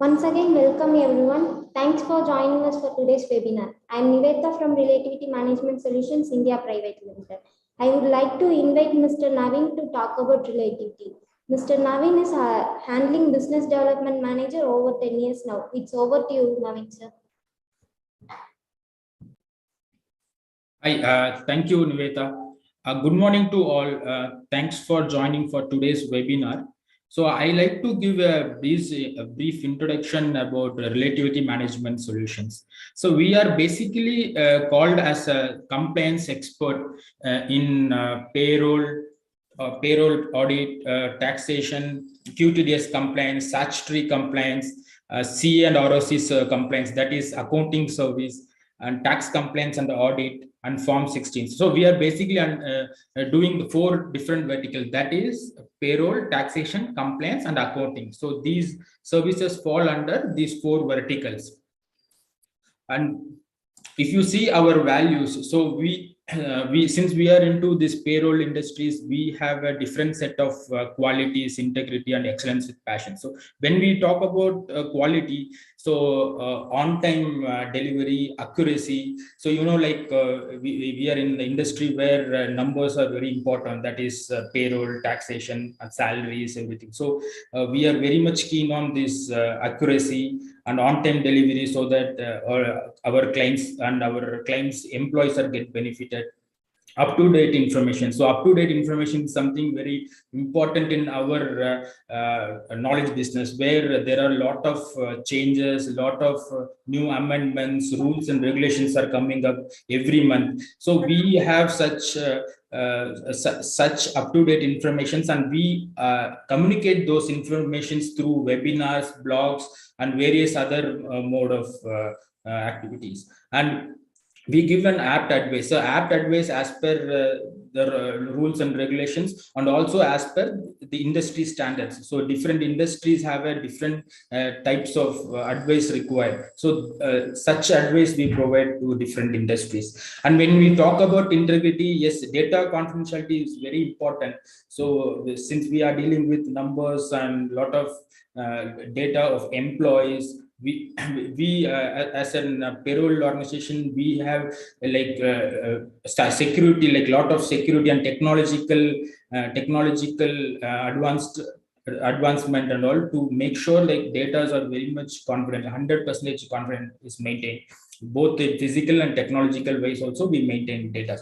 Once again, welcome everyone. Thanks for joining us for today's webinar. I am Nivetha from Relativity Management Solutions India Private Limited. I would like to invite Mr. Navin to talk about relativity. Mr. Navin is handling business development manager over 10 years now. It's over to you, Navin, sir. Hi, thank you, Nivetha. Good morning to all. Thanks for joining for today's webinar. So I like to give a brief introduction about relativity management solutions. So we are basically called as a compliance expert in payroll audit, taxation, QTDS compliance, statutory compliance, C and ROC compliance, that is accounting service, and tax compliance and audit, and Form 16. So we are basically doing the 4 different verticals, that is payroll, taxation, compliance, and accounting. So these services fall under these 4 verticals. And if you see our values, so since we are into this payroll industries, we have a different set of qualities, integrity, and excellence with passion. So when we talk about quality, so on-time delivery, accuracy. So we are in the industry where numbers are very important. That is payroll, taxation, salaries, everything. So we are very much keen on this accuracy and on-time delivery, so that our clients and our clients' employees are get benefited. Up-to-date information. So up-to-date information is something very important in our knowledge business, where there are a lot of changes, a lot of new amendments, rules and regulations are coming up every month. So we have such up-to-date informations, and we communicate those informations through webinars, blogs, and various other mode of activities. And we give an apt advice. So apt advice as per the rules and regulations, and also as per the industry standards. So different industries have a different types of advice required. So such advice we provide to different industries. And when we talk about integrity, yes, data confidentiality is very important. So since we are dealing with numbers and lot of data of employees, we as a payroll organization, we have security, like lot of security and technological advancement and all, to make sure like data are very much confident. 100% confident is maintained, both the physical and technological ways. Also we maintain data.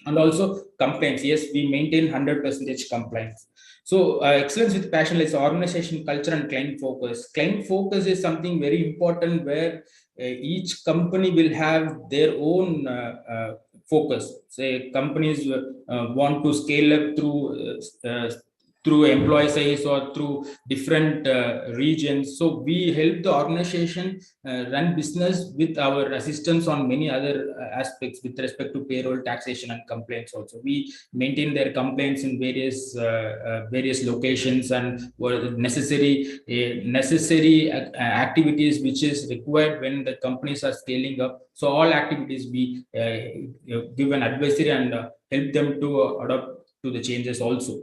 And also compliance, yes, we maintain 100% compliance. So excellence with passion is organization culture and client focus. Client focus is something very important, where each company will have their own focus. Say companies want to scale up through employee size or through different regions. So we help the organization run business with our assistance on many other aspects with respect to payroll, taxation, and compliance. Also, we maintain their compliance in various locations, and necessary activities which is required when the companies are scaling up. So all activities we give an advisory and help them to adapt to the changes also.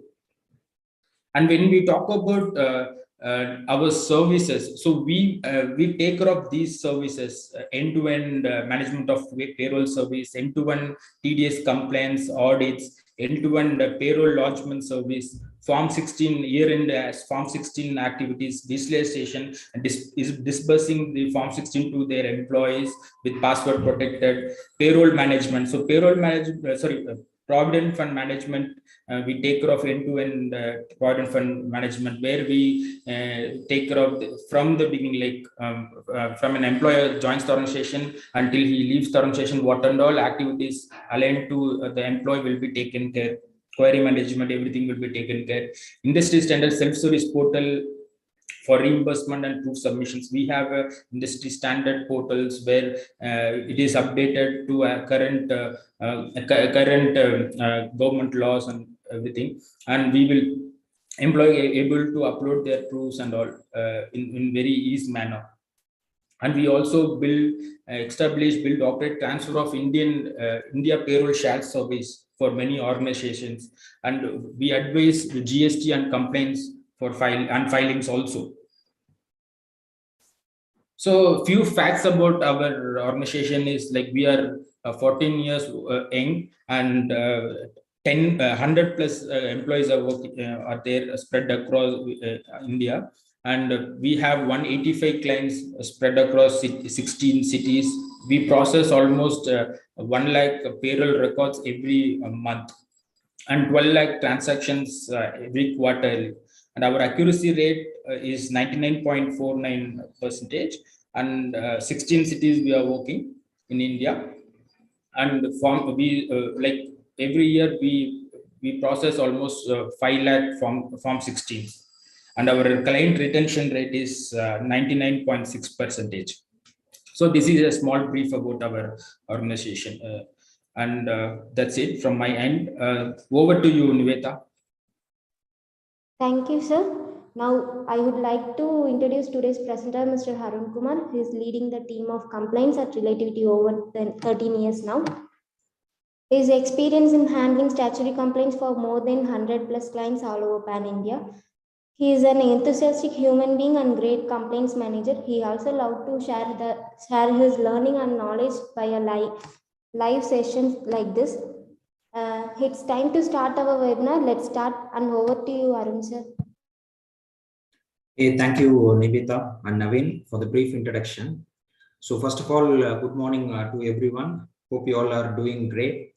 And when we talk about our services, so we take care of these services, end-to-end management of payroll service, end-to-end TDS compliance audits, end-to-end payroll lodgement service, Form 16 year-end Form 16 activities, digitalization, is disbursing the Form 16 to their employees with password protected, payroll management. So payroll management, provident fund management, we take care of end-to-end provident fund management, where we take care of from the beginning, like from an employer joins the organization until he leaves the organization, what and all activities aligned to the employee will be taken care. Query management, everything will be taken care. Industry standard self-service portal for reimbursement and proof submissions. We have industry standard portals where it is updated to current government laws and everything, and we will employee able to upload their proofs and all in very easy manner. And we also build, operate, transfer of India payroll shared service for many organizations, and we advise the GST and complaints for filings also. So few facts about our organization is like we are 14 years young, and 100 plus employees are there spread across India, and we have 185 clients spread across 16 cities. We process almost 1 lakh payroll records every month, and 12 lakh transactions every quarter. And our accuracy rate is 99.49 percentage, and 16 cities we are working in India. And we like every year we process almost 5 lakh form 16, and our client retention rate is 99.6 percentage. So this is a small brief about our organization, and that's it from my end. Over to you, Niveta. Thank you, sir. Now, I would like to introduce today's presenter, Mr. Harun Kumar, who is leading the team of complaints at Relativity over 13 years now. His experience in handling statutory complaints for more than 100 plus clients all over Pan India. He is an enthusiastic human being and great complaints manager. He also loves to share his learning and knowledge via live sessions like this. It's time to start our webinar. Let's start, and over to you, Arun sir. Hey, thank you, Niveta and Naveen, for the brief introduction. So first of all, good morning to everyone. Hope you all are doing great.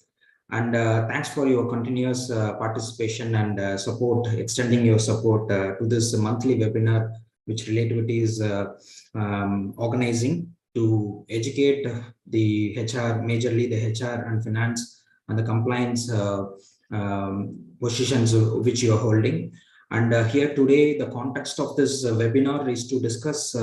And thanks for your continuous participation and support, extending your support to this monthly webinar, which Relativity is organizing to educate the HR, majorly the HR and finance and the compliance positions which you are holding. And here today, the context of this webinar is to discuss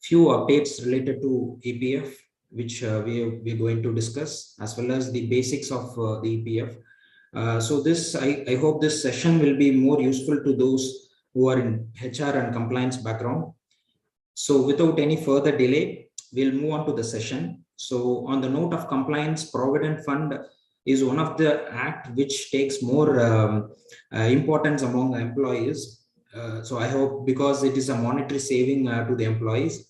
few updates related to EPF, which we're going to discuss, as well as the basics of the EPF. So this, I hope this session will be more useful to those who are in HR and compliance background. So without any further delay, we'll move on to the session. So on the note of compliance, Provident Fund is one of the act which takes more importance among employees. So I hope, because it is a monetary saving to the employees,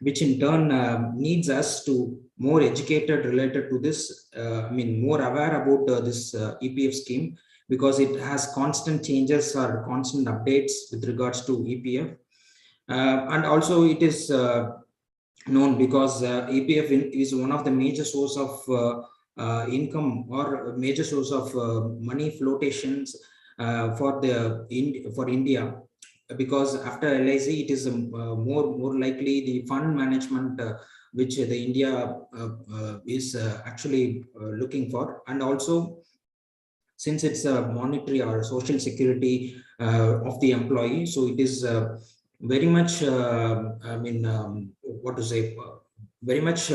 which in turn needs us to more educated related to this, more aware about this EPF scheme, because it has constant changes or constant updates with regards to EPF. And also it is known because EPF is one of the major source of income or major source of money flotations for India, because after LIC it is more likely the fund management which the India is actually looking for. And also, since it's a monetary or social security of the employee, so it is very much what to say, very much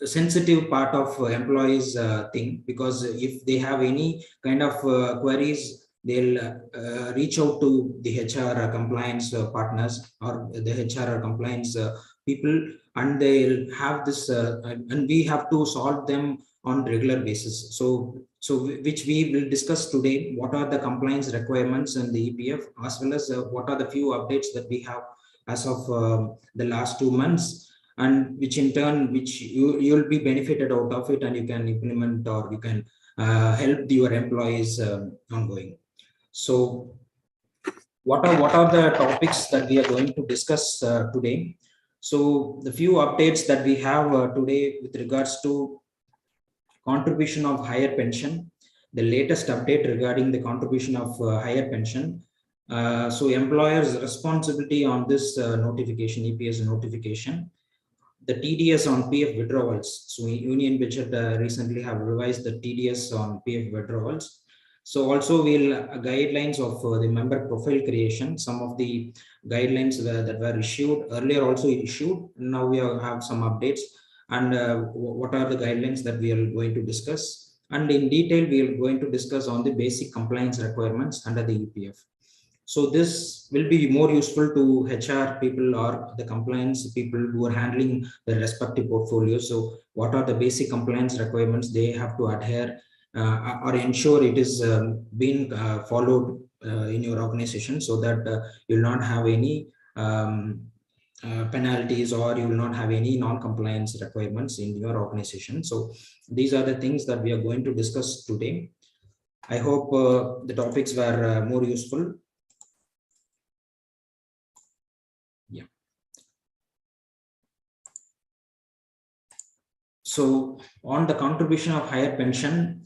sensitive part of employees thing, because if they have any kind of queries, they'll reach out to the HR compliance partners or the HR compliance people, and they'll have this and we have to solve them on regular basis. So which we will discuss today, what are the compliance requirements in the EPF, as well as what are the few updates that we have as of the last 2 months, and which in turn, which you'll be benefited out of it, and you can implement or you can help your employees ongoing. So what are the topics that we are going to discuss today? So the few updates that we have today with regards to contribution of higher pension, the latest update regarding the contribution of higher pension. So employers' responsibility on this notification, EPS notification, the TDS on PF withdrawals. So Union Budget recently have revised the TDS on PF withdrawals. So also we'll guidelines of the member profile creation. Some of the guidelines that were issued earlier also issued. Now we have some updates, and what are the guidelines that we are going to discuss. And in detail, we are going to discuss on the basic compliance requirements under the EPF. So this will be more useful to HR people or the compliance people who are handling the respective portfolios. So what are the basic compliance requirements they have to adhere or ensure it is being followed in your organization, so that you will not have any penalties, or you will not have any non-compliance requirements in your organization. So these are the things that we are going to discuss today. I hope the topics were more useful. Yeah. So on the contribution of higher pension,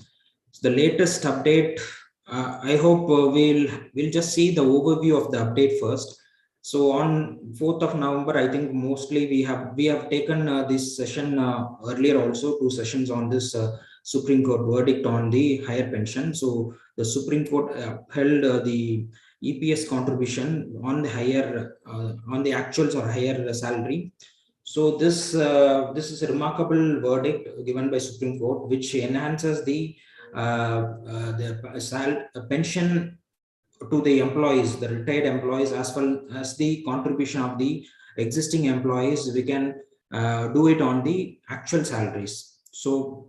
the latest update, I hope we'll just see the overview of the update first. So on 4th of November, I think mostly we have taken this session earlier also, 2 sessions on this Supreme Court verdict on the higher pension. So the Supreme Court held the EPS contribution on the higher on the actuals or higher salary. So this is a remarkable verdict given by Supreme Court, which enhances the pension to the employees, the retired employees, as well as the contribution of the existing employees. We can do it on the actual salaries. So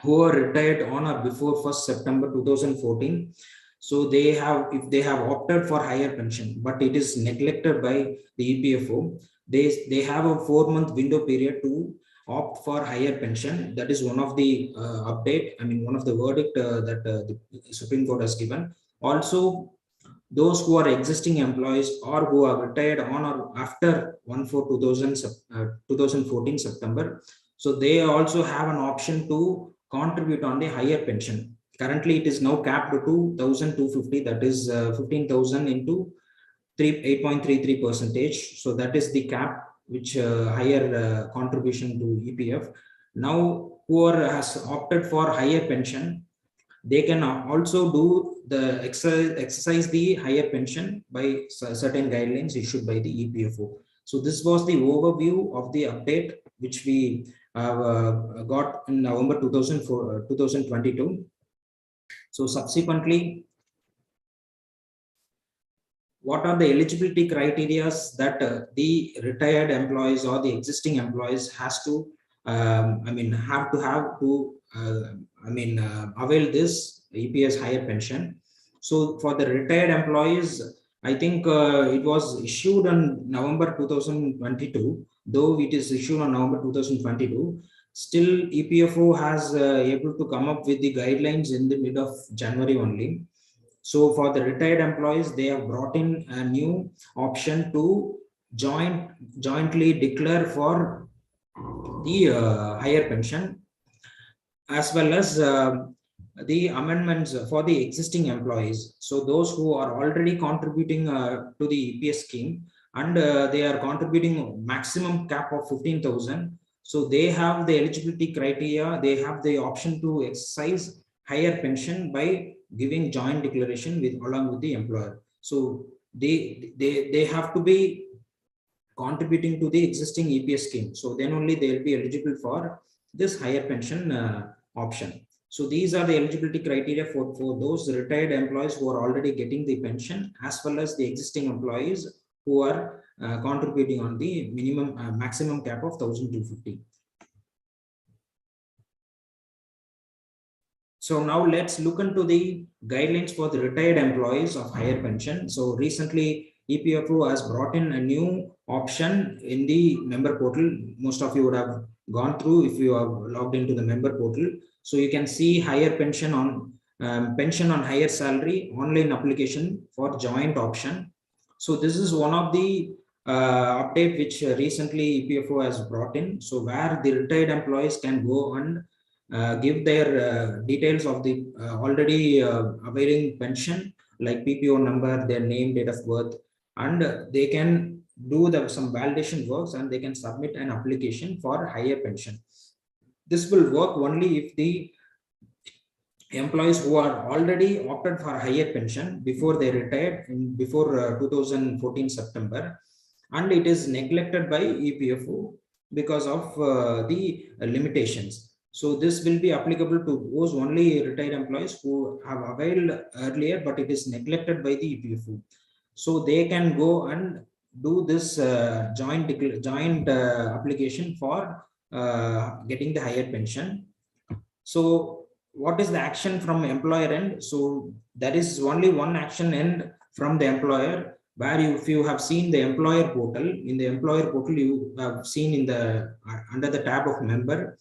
who are retired on or before 1st September 2014, so they have, if they have opted for higher pension, but it is neglected by the EPFO, they have a 4-month window period to opt for higher pension. That is one of the update, I mean one of the verdict that the Supreme Court has given. Also, those who are existing employees or who are retired on or after 1/4/2014 September, so they also have an option to contribute on the higher pension. Currently, it is now capped to 2,250, that is 15,000 into 8.33%. So that is the cap, which higher contribution to EPF. Now, whoever has opted for higher pension, they can also do the exercise the higher pension by certain guidelines issued by the EPFO. So this was the overview of the update which we got in November 2022. So subsequently, what are the eligibility criteria that the retired employees or the existing employees has to have to avail this EPS higher pension. So for the retired employees, I think it was issued on November 2022, though it is issued on November 2022. Still, EPFO has able to come up with the guidelines in the mid of January only. So for the retired employees, they have brought in a new option to jointly declare for the higher pension, as well as the amendments for the existing employees. So those who are already contributing to the EPS scheme, and they are contributing maximum cap of 15,000. So they have the eligibility criteria. They have the option to exercise higher pension by giving joint declaration along with the employer. So they have to be contributing to the existing EPS scheme. So then only they will be eligible for this higher pension option. So these are the eligibility criteria for those retired employees who are already getting the pension, as well as the existing employees who are contributing on the maximum cap of 1,250. So now let's look into the guidelines for the retired employees of higher pension. So recently, EPFO has brought in a new option in the member portal. Most of you would have gone through if you have logged into the member portal. So you can see higher pension on higher salary online application for joint option. So this is one of the update which recently EPFO has brought in. So where the retired employees can go and give their details of the already availing pension, like PPO number, their name, date of birth, and they can do some validation works and they can submit an application for higher pension. This will work only if the employees who are already opted for higher pension before they retired before 2014 September, and it is neglected by EPFO because of the limitations. So this will be applicable to those only retired employees who have availed earlier, but it is neglected by the EPFO. So they can go and do this joint application for getting the higher pension. So what is the action from employer end? So there is only one action end from the employer, where if you have seen the employer portal, in the employer portal you have seen in the under the tab of member,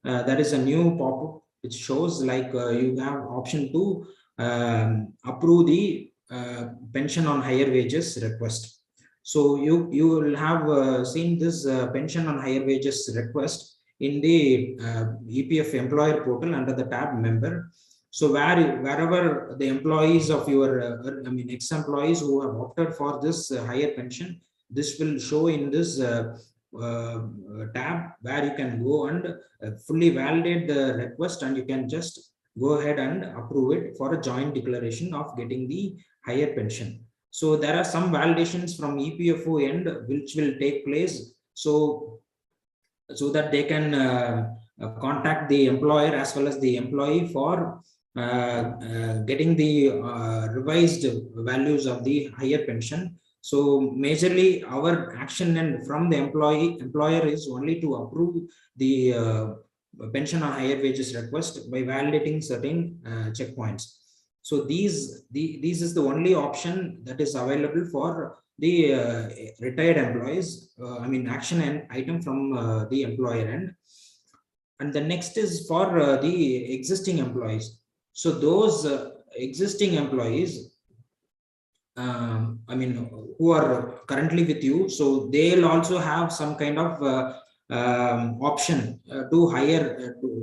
there is a new pop-up which shows like you have option to approve the pension on higher wages request. So you will have seen this pension on higher wages request in the EPF employer portal under the tab member. So wherever the employees of your ex-employees who have opted for this higher pension, this will show in this tab, where you can go and fully validate the request, and you can just go ahead and approve it for a joint declaration of getting the higher pension. So there are some validations from EPFO end which will take place, so that they can contact the employer as well as the employee for getting the revised values of the higher pension. So majorly our action and from the employer is only to approve the pension on higher wages request by validating certain checkpoints. So these is the only option that is available for the retired employees, action and item from the employer end. And the next is for the existing employees. So those existing employees, who are currently with you, so they'll also have some kind of option to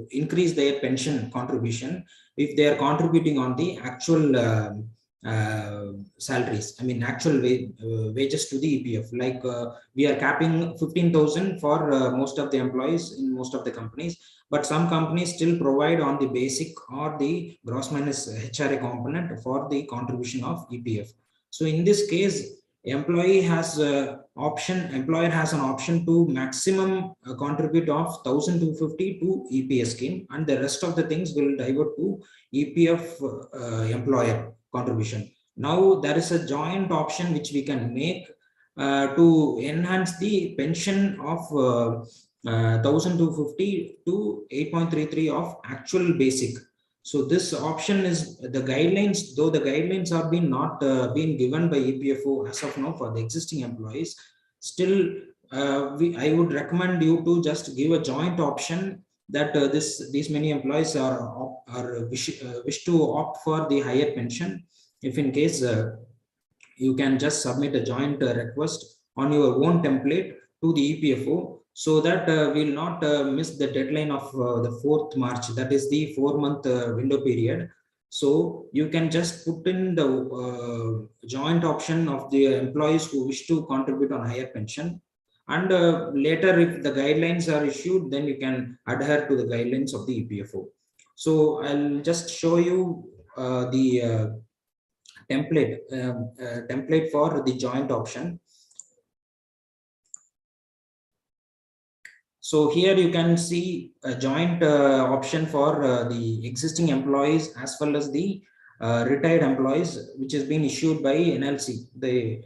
increase their pension contribution if they are contributing on the actual salaries, actual wages to the EPF. Like we are capping 15,000 for most of the employees in most of the companies, but some companies still provide on the basic or the gross minus HRA component for the contribution of EPF. So in this case, employer has an option to maximum contribute of 1,250 to EPS scheme, and the rest of the things will divert to EPF employer contribution. Now there is a joint option which we can make to enhance the pension of 1,250 to 8.33 of actual basic. So this option is the guidelines, though the guidelines are being given by EPFO as of now for the existing employees. Still, I would recommend you to just give a joint option that these many employees wish to opt for the higher pension. If in case you can just submit a joint request on your own template to the EPFO, so that we'll not miss the deadline of the 4th March, that is the 4-month window period. So you can just put in the joint option of the employees who wish to contribute on higher pension, and later if the guidelines are issued, then you can adhere to the guidelines of the EPFO. So I'll just show you the template for the joint option. So here you can see a joint option for the existing employees as well as the retired employees, which has been issued by NLC, the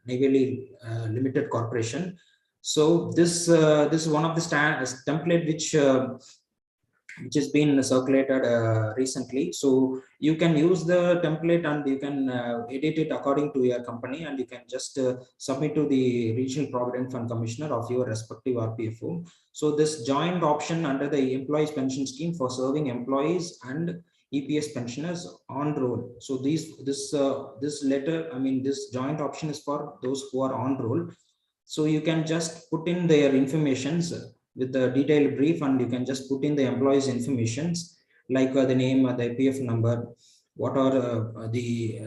Navy Limited Corporation. So this is one of the template which which has been circulated recently. So you can use the template and you can edit it according to your company, and you can just submit to the regional provident fund commissioner of your respective RPFO. So this joint option under the employees pension scheme for serving employees and EPS pensioners on roll. So this letter, I mean this joint option is for those who are on roll. So you can just put in their informations with the detailed brief, and you can just put in the employees informations like the name, the PF number, what are the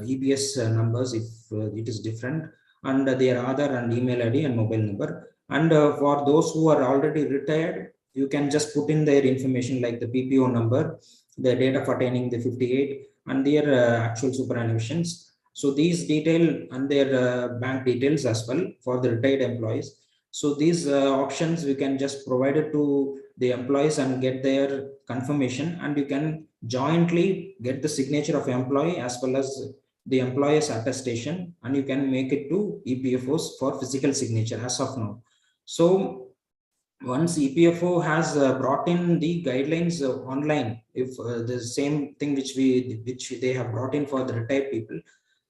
EPS numbers if it is different, and their Aadhaar and email ID and mobile number. And for those who are already retired, you can just put in their information like the PPO number, the date of attaining the 58, and their actual superannuations. So these detail and their bank details as well for the retired employees. So these options we can just provide it to the employees and get their confirmation, and you can jointly get the signature of employee as well as the employer's attestation, and you can make it to EPFOs for physical signature as of now. So once EPFO has brought in the guidelines online, if the same thing which they have brought in for the retired people,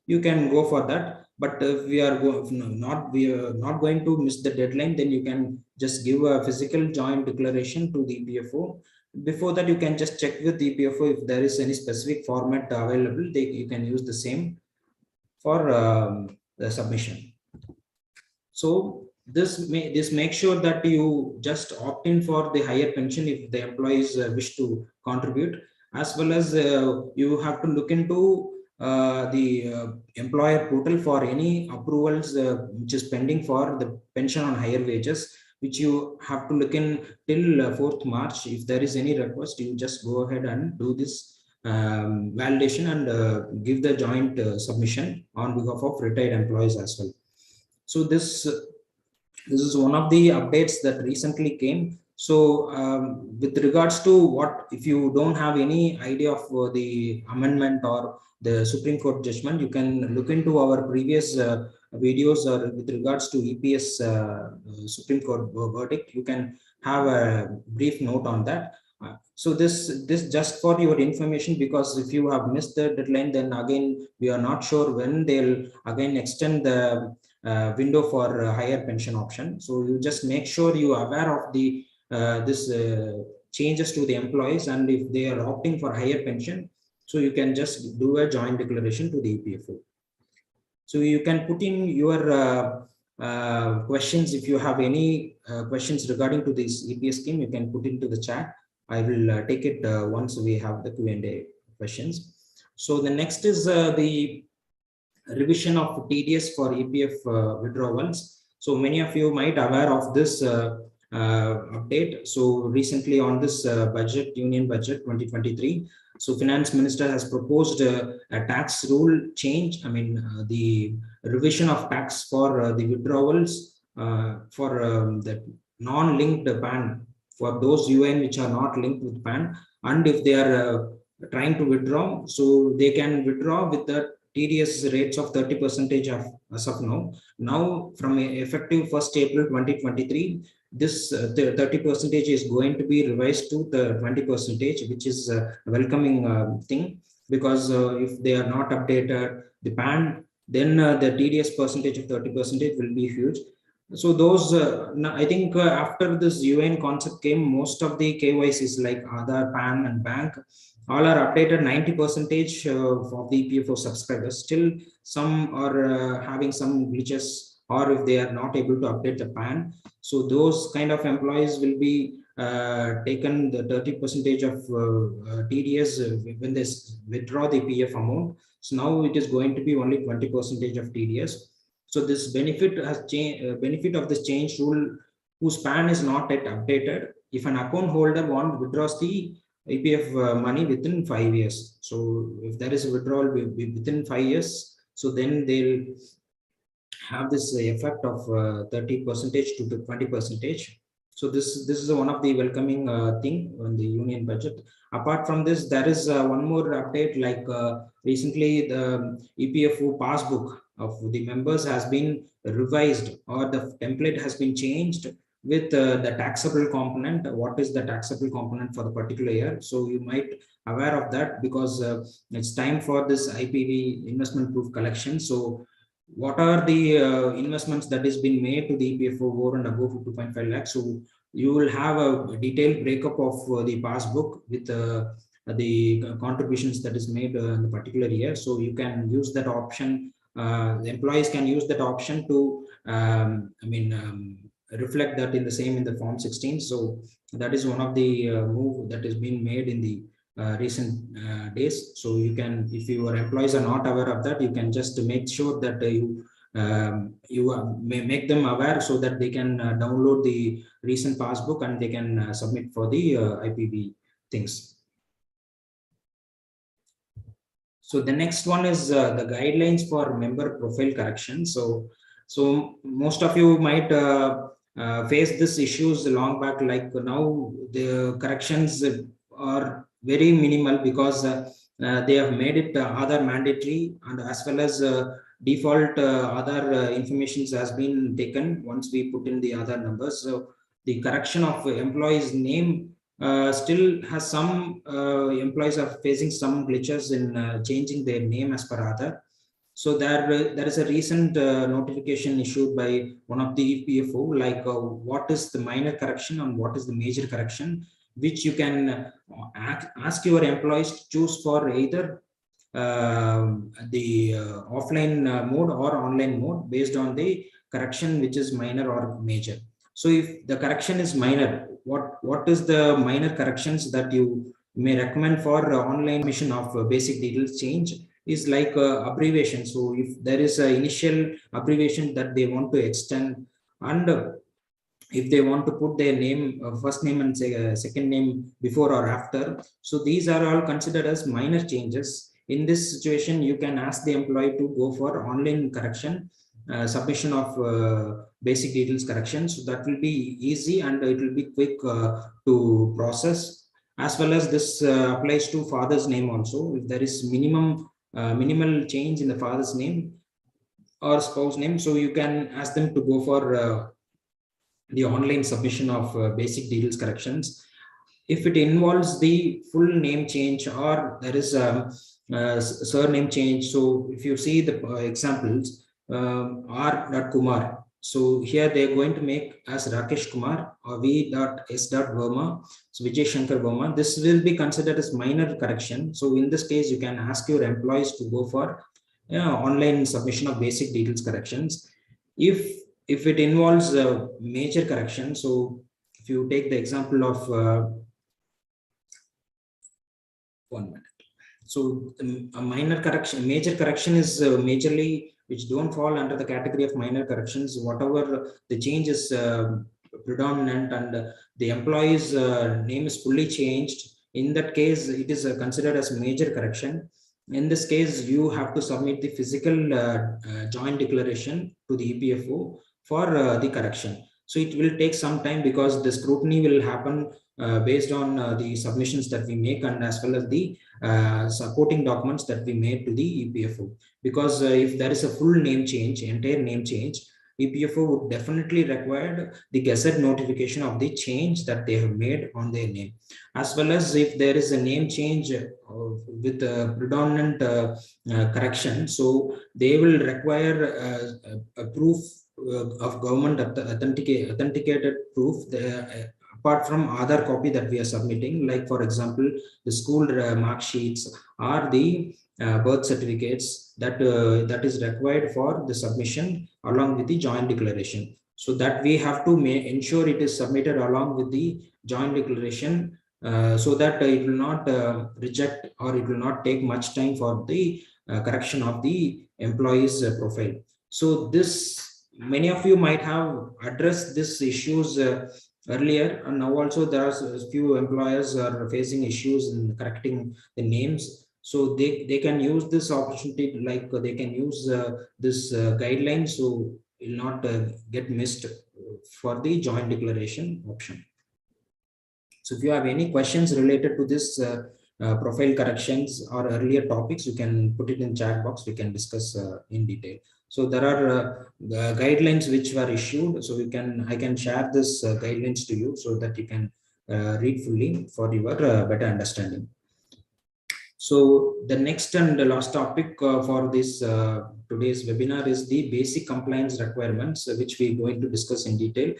you can go for that. But if we are not going to miss the deadline, then you can just give a physical joint declaration to the EPFO. Before that, you can just check with the EPFO if there is any specific format available. You can use the same for the submission. So this makes sure that you just opt in for the higher pension if the employees wish to contribute, as well as you have to look into the employer portal for any approvals which is pending for the pension on higher wages, which you have to look in till 4th March. If there is any request, you just go ahead and do this validation and give the joint submission on behalf of retired employees as well. So this is one of the updates that recently came. So with regards to what, if you don't have any idea of the amendment or the Supreme Court judgment, you can look into our previous videos or with regards to EPS Supreme Court verdict. You can have a brief note on that. So this just for your information, because if you have missed the deadline, then again we are not sure when they'll again extend the window for higher pension option. So you just make sure you are aware of the this changes to the employees, and if they are opting for higher pension, so you can just do a joint declaration to the EPFO. So you can put in your questions. If you have any questions regarding to this EPS scheme, you can put into the chat. I will take it once we have the Q&A questions. So the next is the revision of TDS for EPF withdrawals. So many of you might aware of this update. So recently on this budget, Union Budget 2023, so Finance Minister has proposed a tax rule change. I mean the revision of tax for the withdrawals for the non-linked PAN, for those UN which are not linked with PAN, and if they are trying to withdraw, so they can withdraw with the TDS rates of 30% as of now. Now, from effective 1st April 2023, this 30% is going to be revised to the 20%, which is a welcoming thing, because if they are not updated the PAN, then the TDS percentage of 30% will be huge. So those, I think after this UN concept came, most of the KYCs like Aadhaar, PAN and bank, all are updated 90% of the EPFO subscribers. Still some are having some glitches, or if they are not able to update the PAN. So those kind of employees will be taken the 30% of TDS when they withdraw the PF amount. So now it is going to be only 20% of TDS. So this benefit has changed. Benefit of this change rule, whose PAN is not yet updated, if an account holder withdraws the EPF money within 5 years. So if there is a withdrawal within 5 years, so then they'll have this effect of 30% to the 20%. So this is one of the welcoming thing on the Union Budget. Apart from this, there is one more update, like recently the EPFO passbook of the members has been revised, or the template has been changed with the taxable component. What is the taxable component for the particular year? So you might aware of that, because it's time for this IPV, investment proof collection. So what are the investments that is being made to the EPFO over and above 2.5 lakhs? So you will have a detailed breakup of the passbook with the contributions that is made in the particular year. So you can use that option. The employees can use that option to reflect that in the same in the form 16. So that is one of the move that is being made in the recent days. So you can, if your employees are not aware of that, you can just make sure that you may make them aware, so that they can download the recent passbook and they can submit for the IPV things. So the next one is the guidelines for member profile correction. So most of you might face this issues long back. Like now the corrections are very minimal, because they have made it Aadhaar mandatory, and as well as default Aadhaar informations has been taken once we put in the Aadhaar numbers. So the correction of employee's name still has some employees are facing some glitches in changing their name as per Aadhaar. So there is a recent notification issued by one of the EPFO, like what is the minor correction and what is the major correction, which you can ask your employees to choose for either the offline mode or online mode, based on the correction which is minor or major. So if the correction is minor, what is the minor corrections that you may recommend for online mission of basic details change is like abbreviation. So if there is an initial abbreviation that they want to extend, and if they want to put their name, first name and second name before or after, so these are all considered as minor changes. In this situation, you can ask the employee to go for online correction, submission of basic details correction. So that will be easy and it will be quick to process. As well as this applies to father's name also. If there is minimal change in the father's name or spouse name, so you can ask them to go for the online submission of basic details corrections. If it involves the full name change, or there is a surname change, so if you see the examples, R. Kumar, so here they are going to make as Rakesh Kumar, or V.S. Verma, so Vijay Shankar Verma. This will be considered as minor correction. So in this case, you can ask your employees to go for online submission of basic details corrections. If it involves a major correction, so if you take the example of 1 minute. So a minor correction, major correction is majorly which don't fall under the category of minor corrections. Whatever the change is predominant and the employee's name is fully changed, in that case, it is considered as major correction. In this case, you have to submit the physical joint declaration to the EPFO for the correction. So it will take some time, because the scrutiny will happen based on the submissions that we make, and as well as the supporting documents that we made to the EPFO. Because if there is a full name change, entire name change, EPFO would definitely require the gazette notification of the change that they have made on their name. As well as if there is a name change with a predominant correction, so they will require a proof of government authenticated proof, apart from Aadhaar copy that we are submitting, like for example, the school mark sheets or the birth certificates that is required for the submission along with the joint declaration. So that we have to ensure it is submitted along with the joint declaration, so that it will not reject, or it will not take much time for the correction of the employee's profile. So this, many of you might have addressed these issues earlier, and now also there are a few employers are facing issues in correcting the names. So they can use this opportunity, like they can use this guideline, so will not get missed for the joint declaration option. So if you have any questions related to this profile corrections or earlier topics, you can put it in chat box. We can discuss in detail. So there are guidelines which were issued. So I can share this guidelines to you so that you can read fully for your better understanding. So the next and the last topic for this today's webinar is the basic compliance requirements, which we're going to discuss in detail.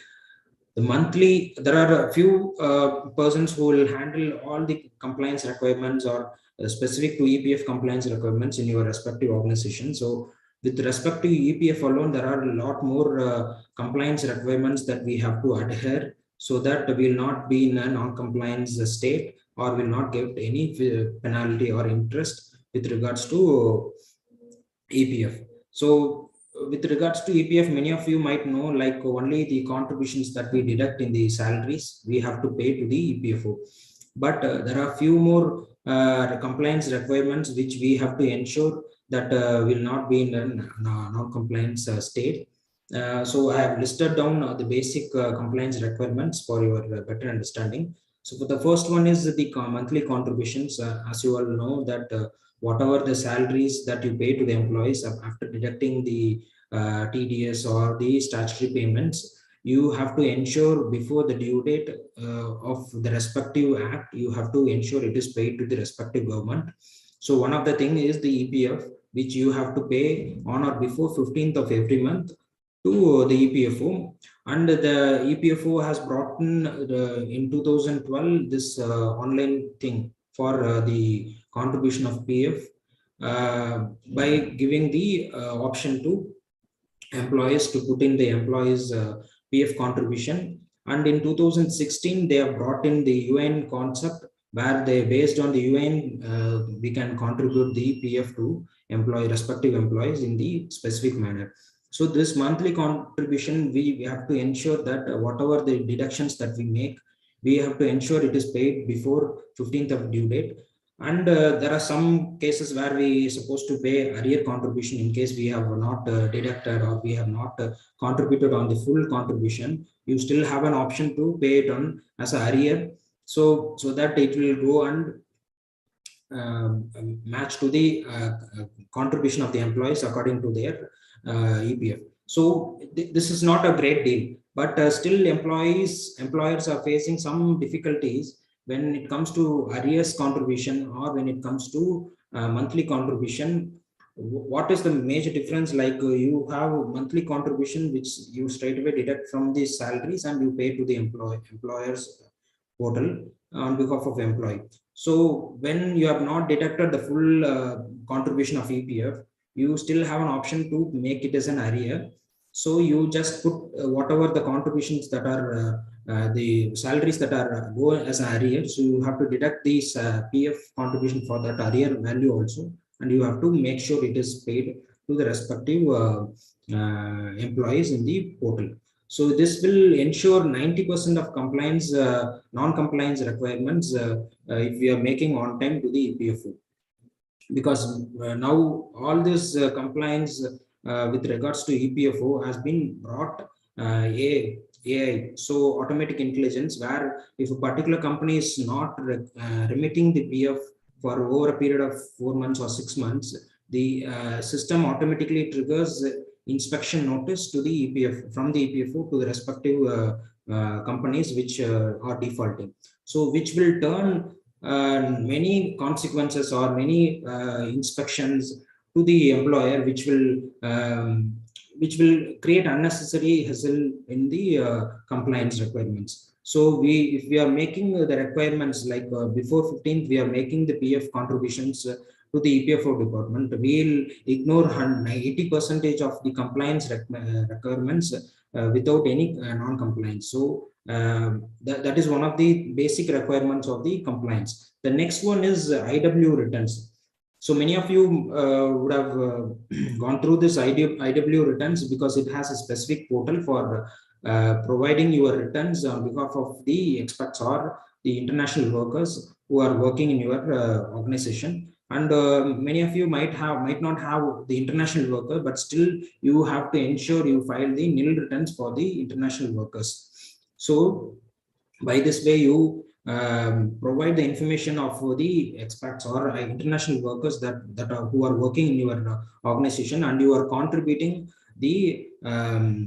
The monthly, there are a few persons who will handle all the compliance requirements or specific to EPF compliance requirements in your respective organization. So with respect to EPF alone, there are a lot more compliance requirements that we have to adhere, so that we will not be in a non-compliance state or will not get any penalty or interest with regards to EPF. So with regards to EPF, many of you might know, like only the contributions that we deduct in the salaries, we have to pay to the EPFO. But there are few more compliance requirements which we have to ensure that will not be in a non-compliance state. So I have listed down the basic compliance requirements for your better understanding. So for the first one is the monthly contributions. As you all know that whatever the salaries that you pay to the employees after deducting the TDS or the statutory payments, you have to ensure before the due date of the respective act, you have to ensure it is paid to the respective government. So one of the thing is the EPF, which you have to pay on or before 15th of every month to the EPFO. And the EPFO has brought in 2012 this online thing for the contribution of PF by giving the option to employees to put in the employees PF contribution. And in 2016 they have brought in the UN concept, where they, based on the UN, we can contribute the PF to respective employees in the specific manner. So this monthly contribution, we have to ensure that whatever the deductions that we make, we have to ensure it is paid before 15th of due date. And there are some cases where we are supposed to pay arrear contribution in case we have not deducted or we have not contributed on the full contribution. You still have an option to pay it on as a arrear, so that it will go and match to the contribution of the employees according to their EPF. So this is not a great deal, but still employers are facing some difficulties when it comes to arrears contribution or when it comes to monthly contribution. What is the major difference? Like you have monthly contribution which you straight away deduct from the salaries and you pay to the employer's portal on behalf of employee. So when you have not deducted the full contribution of EPF, you still have an option to make it as an arrear. So you just put whatever the contributions that are the salaries that are go as an arrear. So you have to deduct these PF contribution for that arrear value also, and you have to make sure it is paid to the respective employees in the portal. So this will ensure 90% of compliance, non-compliance requirements if we are making on time to the EPFO. Because now all this compliance with regards to EPFO has been brought AI, so automatic intelligence, where if a particular company is not remitting the PF for over a period of 4 months or 6 months, the system automatically triggers inspection notice to the EPF from the EPFO to the respective companies which are defaulting. So which will turn many consequences or many inspections to the employer, which will create unnecessary hassle in the compliance requirements. So if we are making the requirements like before 15th, we are making the PF contributions to the EPFO department, we'll ignore 80% of the compliance requirements without any non-compliance. So that is one of the basic requirements of the compliance. The next one is IW returns. So many of you would have gone through this IW returns because it has a specific portal for providing your returns on behalf of the expats or the international workers who are working in your organization. And many of you might not have the international worker, but still you have to ensure you file the nil returns for the international workers. So by this way, you provide the information of the expats or international workers that are who are working in your organization, and you are contributing the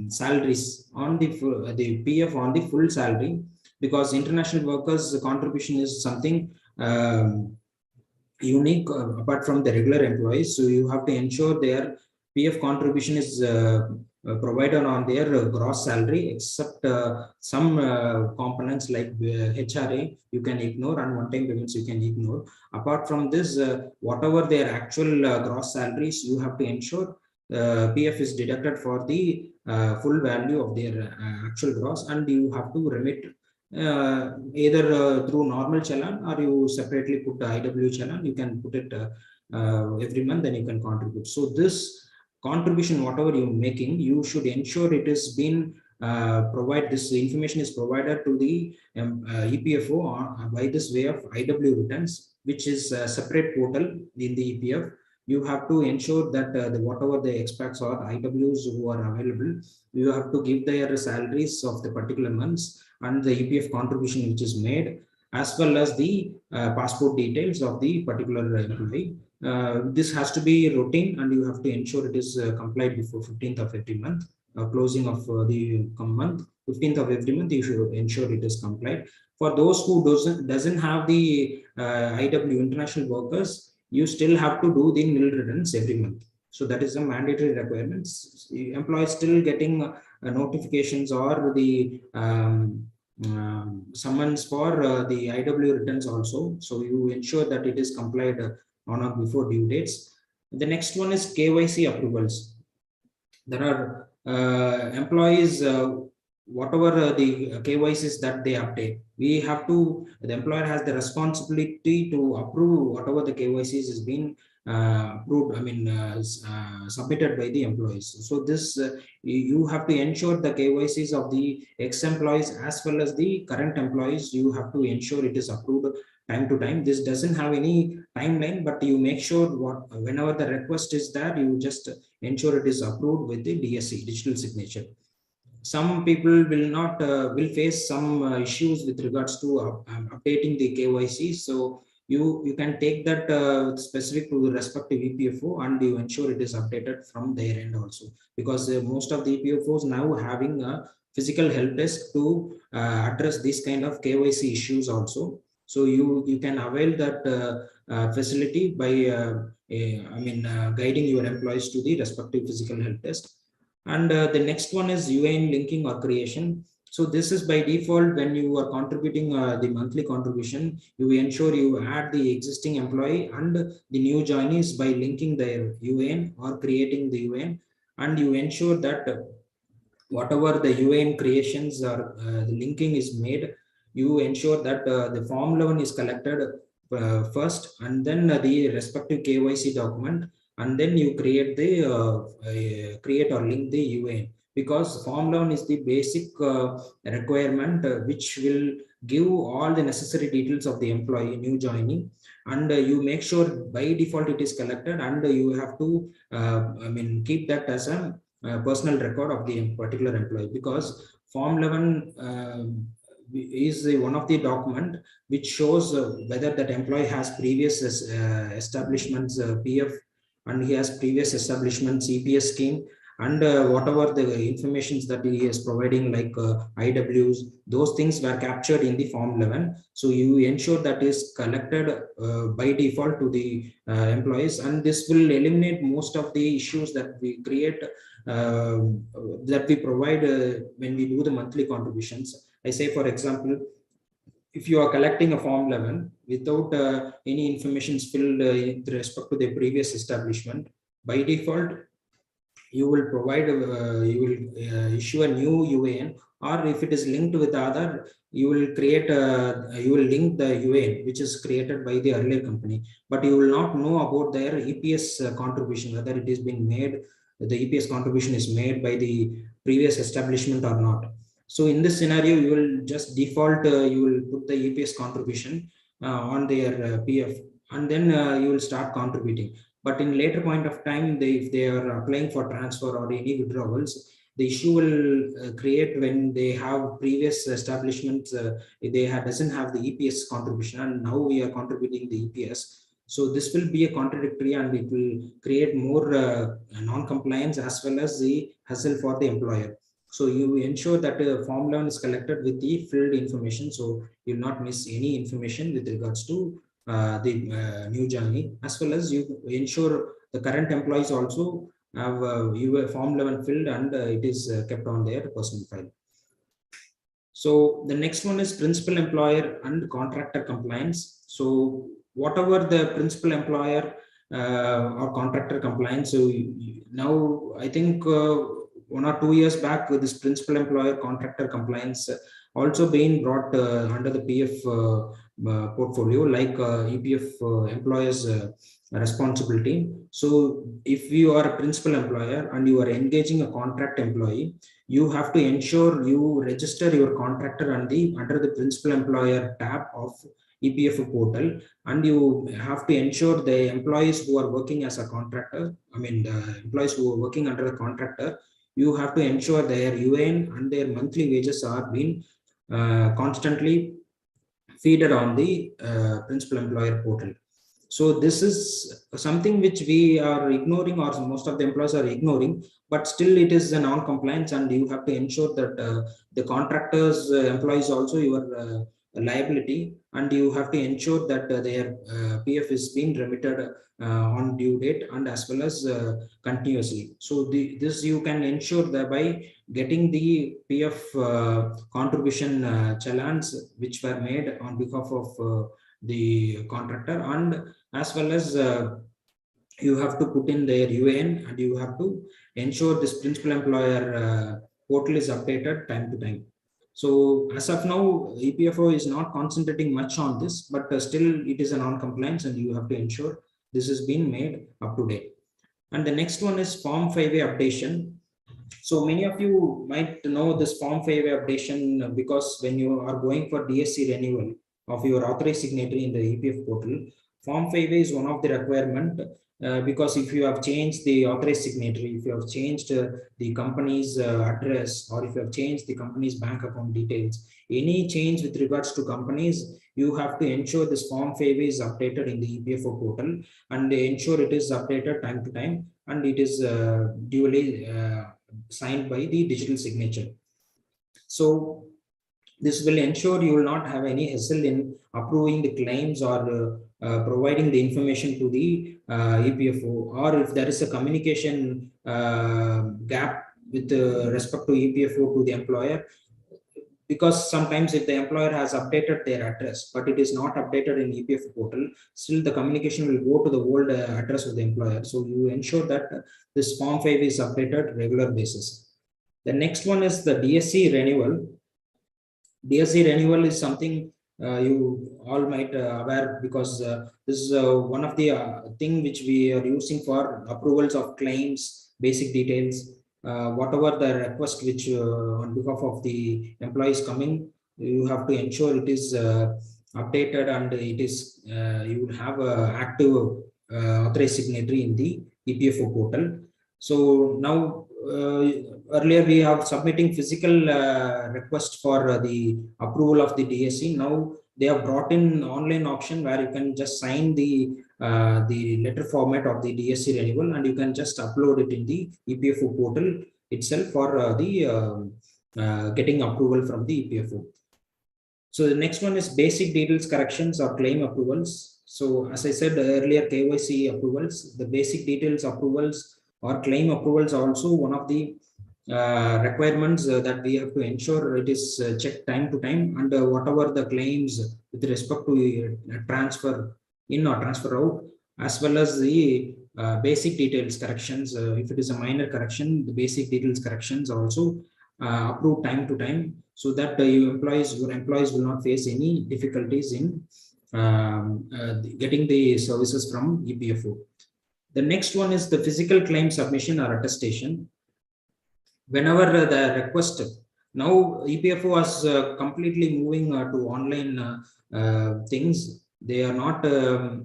salaries on the PF on the full salary, because international workers contribution is something unique apart from the regular employees. So you have to ensure their PF contribution is provided on their gross salary, except some components like HRA you can ignore, and one-time payments you can ignore. Apart from this, whatever their actual gross salaries, you have to ensure PF is deducted for the full value of their actual gross, and you have to remit either through normal challan, or you separately put the IW challan. You can put it every month, then you can contribute. So this contribution, whatever you're making, you should ensure it has been this information is provided to the EPFO by this way of IW returns, which is a separate portal in the EPF. You have to ensure that whatever the expats or IWs who are available, you have to give their salaries of the particular months and the EPF contribution which is made, as well as the passport details of the particular employee. This has to be routine, and you have to ensure it is complied before 15th of every month, closing of the month. 15th of every month, you should ensure it is complied. For those who doesn't have the IW international workers, you still have to do the nil returns every month. So that is a mandatory requirements. Employees still getting notifications or the summons for the IW returns also. So you ensure that it is complied on or before due dates. The next one is KYC approvals. There are employees, whatever the KYCs that they update, the employer has the responsibility to approve whatever the KYCs is being approved, submitted by the employees. So this you have to ensure the KYCs of the ex-employees as well as the current employees. You have to ensure it is approved time to time. This doesn't have any timeline, but you make sure whenever the request is there, you just ensure it is approved with the DSC, digital signature. Some people will not will face some issues with regards to updating the KYC. So you can take that specific to the respective EPFO, and you ensure it is updated from their end also, because most of the EPFOs now having a physical help desk to address this kind of KYC issues also. So you can avail that facility by guiding your employees to the respective physical help desk. And the next one is UAN linking or creation. So this is by default when you are contributing the monthly contribution, you ensure you add the existing employee and the new joinees by linking their UAN or creating the UAN, and you ensure that whatever the UAN creations or the linking is made, you ensure that the form 11 is collected first, and then the respective KYC document, and then you create the create or link the UAN, because form 11 is the basic requirement which will give all the necessary details of the employee new joining, and you make sure by default it is collected, and you have to keep that as a personal record of the particular employee, because form 11 is one of the document which shows whether that employee has previous establishments PF, and he has previous establishments EPS scheme, and whatever the informations that he is providing like IWs, those things were captured in the form 11. So you ensure that is collected by default to the employees, and this will eliminate most of the issues that we create that we provide when we do the monthly contributions. I say, for example, if you are collecting a form 11 without any information filled with respect to the previous establishment, by default you will provide you will issue a new UAN, or if it is linked with the other, you will create you will link the UAN which is created by the earlier company, but you will not know about their EPS contribution, whether it is being made, the EPS contribution is made by the previous establishment or not. So in this scenario, you will just default, you will put the EPS contribution on their PF, and then you will start contributing. But in later point of time, if they are applying for transfer or any withdrawals, the issue will create when they have previous establishments, doesn't have the EPS contribution, and now we are contributing the EPS. So this will be a contradictory, and it will create more non-compliance as well as the hassle for the employer. So you ensure that Form 11 is collected with the filled information, so you'll not miss any information with regards to the new journey, as well as you ensure the current employees also have your Form 11 filled, and it is kept on their personal file. So the next one is principal employer and contractor compliance. So whatever the principal employer or contractor compliance. So now I think 1 or 2 years back, this principal employer contractor compliance also being brought under the PF portfolio, like EPF employers responsibility. So if you are a principal employer and you are engaging a contract employee, you have to ensure you register your contractor under the principal employer tab of EPF portal, and you have to ensure the employees who are working as a contractor, the employees who are working under the contractor, you have to ensure their UN and their monthly wages are being constantly feeded on the principal employer portal. So this is something which we are ignoring, or most of the employees are ignoring, but still it is a non-compliance, and you have to ensure that the contractors employees also your liability, and you have to ensure that their PF is being remitted on due date, and as well as continuously. So this you can ensure that by getting the PF contribution challans which were made on behalf of the contractor, and as well as you have to put in their UN, and you have to ensure this principal employer portal is updated time to time. So as of now, EPFO is not concentrating much on this, but still it is a non-compliance, and you have to ensure this has been made up to date. And the next one is Form 5A updation. So many of you might know this Form 5A updation because when you are going for DSC renewal of your authorized signatory in the EPF portal, Form 5A is one of the requirement, because if you have changed the authorized signatory, if you have changed the company's address, or if you have changed the company's bank account details, any change with regards to companies, you have to ensure this Form 5A is updated in the EPFO portal, and ensure it is updated time to time, and it is duly signed by the digital signature. So this will ensure you will not have any hassle in approving the claims, or providing the information to the EPFO, or if there is a communication gap with respect to EPFO to the employer, because sometimes if the employer has updated their address, but it is not updated in EPF portal, still the communication will go to the old address of the employer. So you ensure that this Form 5 is updated regular basis. The next one is the DSC renewal. DSC renewal is something you all might aware, because this is one of the thing which we are using for approvals of claims, basic details, whatever the request which on behalf of the employees coming, you have to ensure it is updated, and it is you would have a active authorized signatory in the EPFO portal. So now earlier we have submitting physical request for the approval of the DSC. Now they have brought in online option where you can just sign the letter format of the DSC renewal, and you can just upload it in the EPFO portal itself for getting approval from the EPFO. So the next one is basic details corrections or claim approvals. So as I said earlier, KYC approvals, the basic details approvals or claim approvals are also one of the requirements that we have to ensure it is checked time to time, and whatever the claims with respect to transfer in or transfer out, as well as the basic details corrections. If it is a minor correction, the basic details corrections also approved time to time, so that your employees will not face any difficulties in getting the services from EPFO. The next one is the physical claim submission or attestation. Whenever the request, now EPFO was completely moving to online things. They are not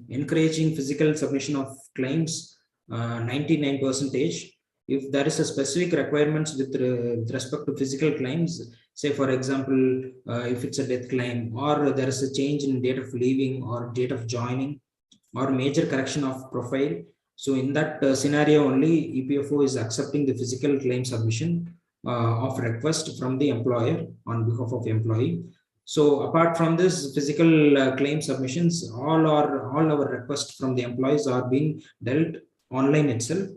encouraging physical submission of claims 99%. if there is a specific requirements with respect to physical claims, say for example, if it's a death claim, or there is a change in date of leaving or date of joining, or major correction of profile. So in that scenario only, EPFO is accepting the physical claim submission of request from the employer on behalf of employee. So apart from this physical claim submissions, all our requests from the employees are being dealt online itself.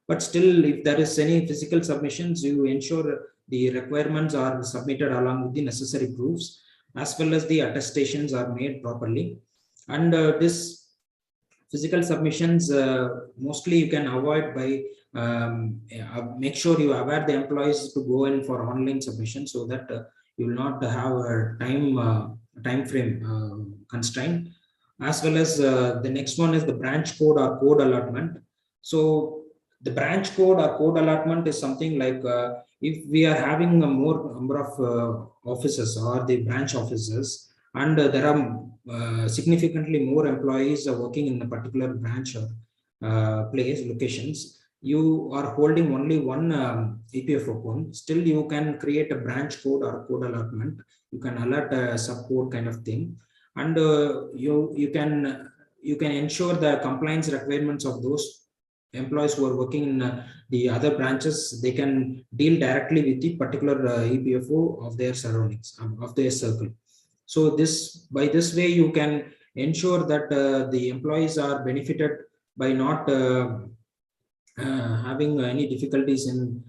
But still, if there is any physical submissions, you ensure the requirements are submitted along with the necessary proofs, as well as the attestations are made properly. And this physical submissions, mostly you can avoid by make sure you aware the employees to go in for online submission, so that you will not have a time frame constraint. As well as the next one is the branch code or code allotment. So the branch code or code allotment is something like, if we are having a more number of offices or the branch offices, and there are significantly more employees are working in a particular branch or place locations, you are holding only one EPFO code, still you can create a branch code or code allotment. You can alert a subcode kind of thing, and you can ensure the compliance requirements of those employees who are working in the other branches. They can deal directly with the particular EPFO of their surroundings, of their circle. So by this way, you can ensure that the employees are benefited by not having any difficulties in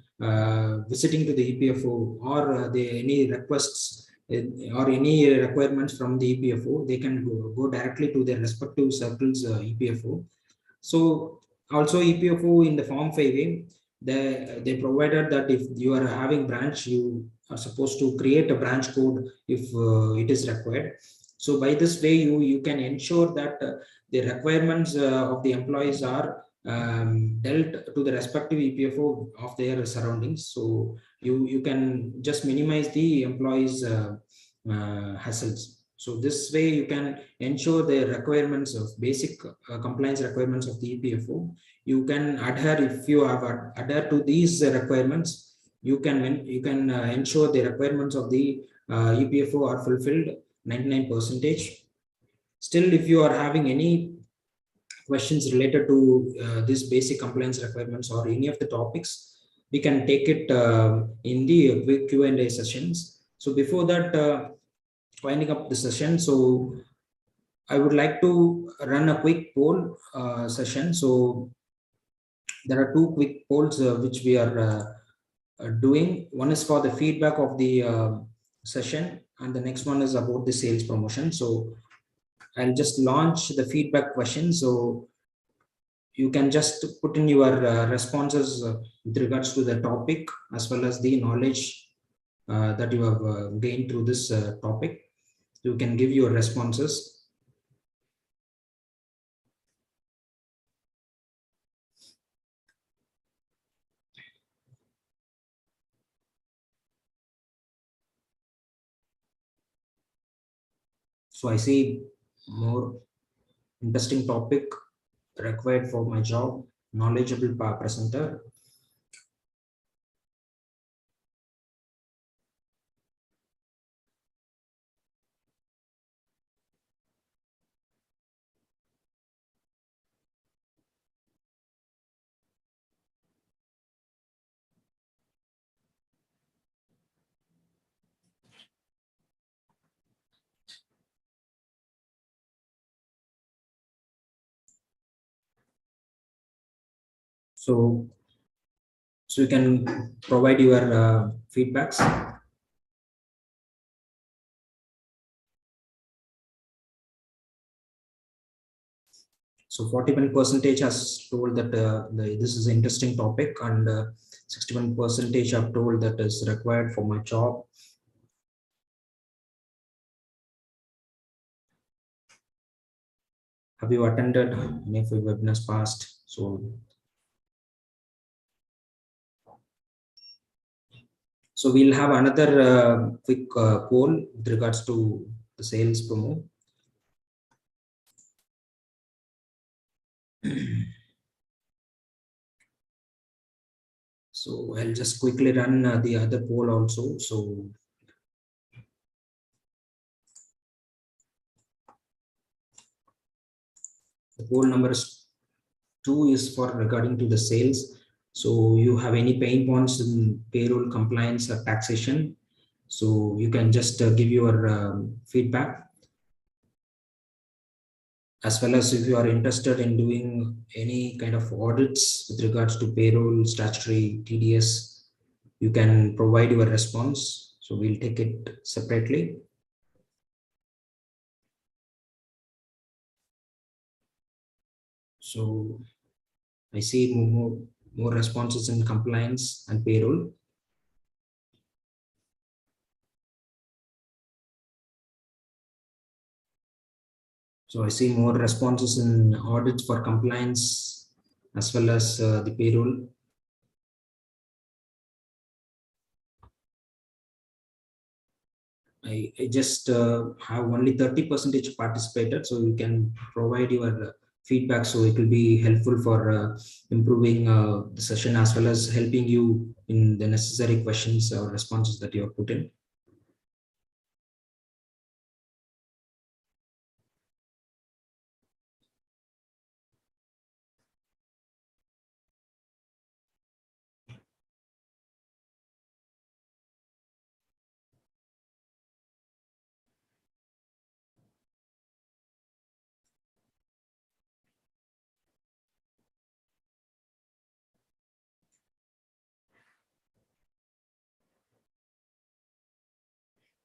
visiting to the EPFO, or any requests or any requirements from the EPFO. They can go directly to their respective circles EPFO. So also EPFO in the Form 5A, they provided that if you are having branch, you are supposed to create a branch code if it is required. So by this way, you can ensure that the requirements of the employees are dealt to the respective EPFO of their surroundings. So you can just minimize the employees hassles. So this way you can ensure the requirements of basic compliance requirements of the EPFO. You can adhere, if you have adhere to these requirements, you can ensure the requirements of the EPFO are fulfilled 99%. Still, if you are having any questions related to this basic compliance requirements or any of the topics, we can take it in the quick Q&A sessions. So before that, winding up the session, so I would like to run a quick poll session. So there are two quick polls which we are doing. One is for the feedback of the session, and the next one is about the sales promotion. So I'll just launch the feedback question. So you can just put in your responses with regards to the topic, as well as the knowledge that you have gained through this topic. You can give your responses. So I see more interesting topic required for my job, knowledgeable presenter. So you can provide your feedbacks. So 41% has told that this is an interesting topic, and 61% have told that is required for my job. Have you attended any of your webinars past? So we'll have another quick poll with regards to the sales promo. So I'll just quickly run the other poll also. So the poll number is 2 is for regarding to the sales. So you have any pain points in payroll compliance or taxation? So you can just give your feedback, as well as if you are interested in doing any kind of audits with regards to payroll, statutory, TDS, you can provide your response. So we'll take it separately. So I see more responses in compliance and payroll. So I see more responses in audits for compliance as well as the payroll. I just have only 30% participated, so you can provide your feedback, so it will be helpful for improving the session as well as helping you in the necessary questions or responses that you have put in.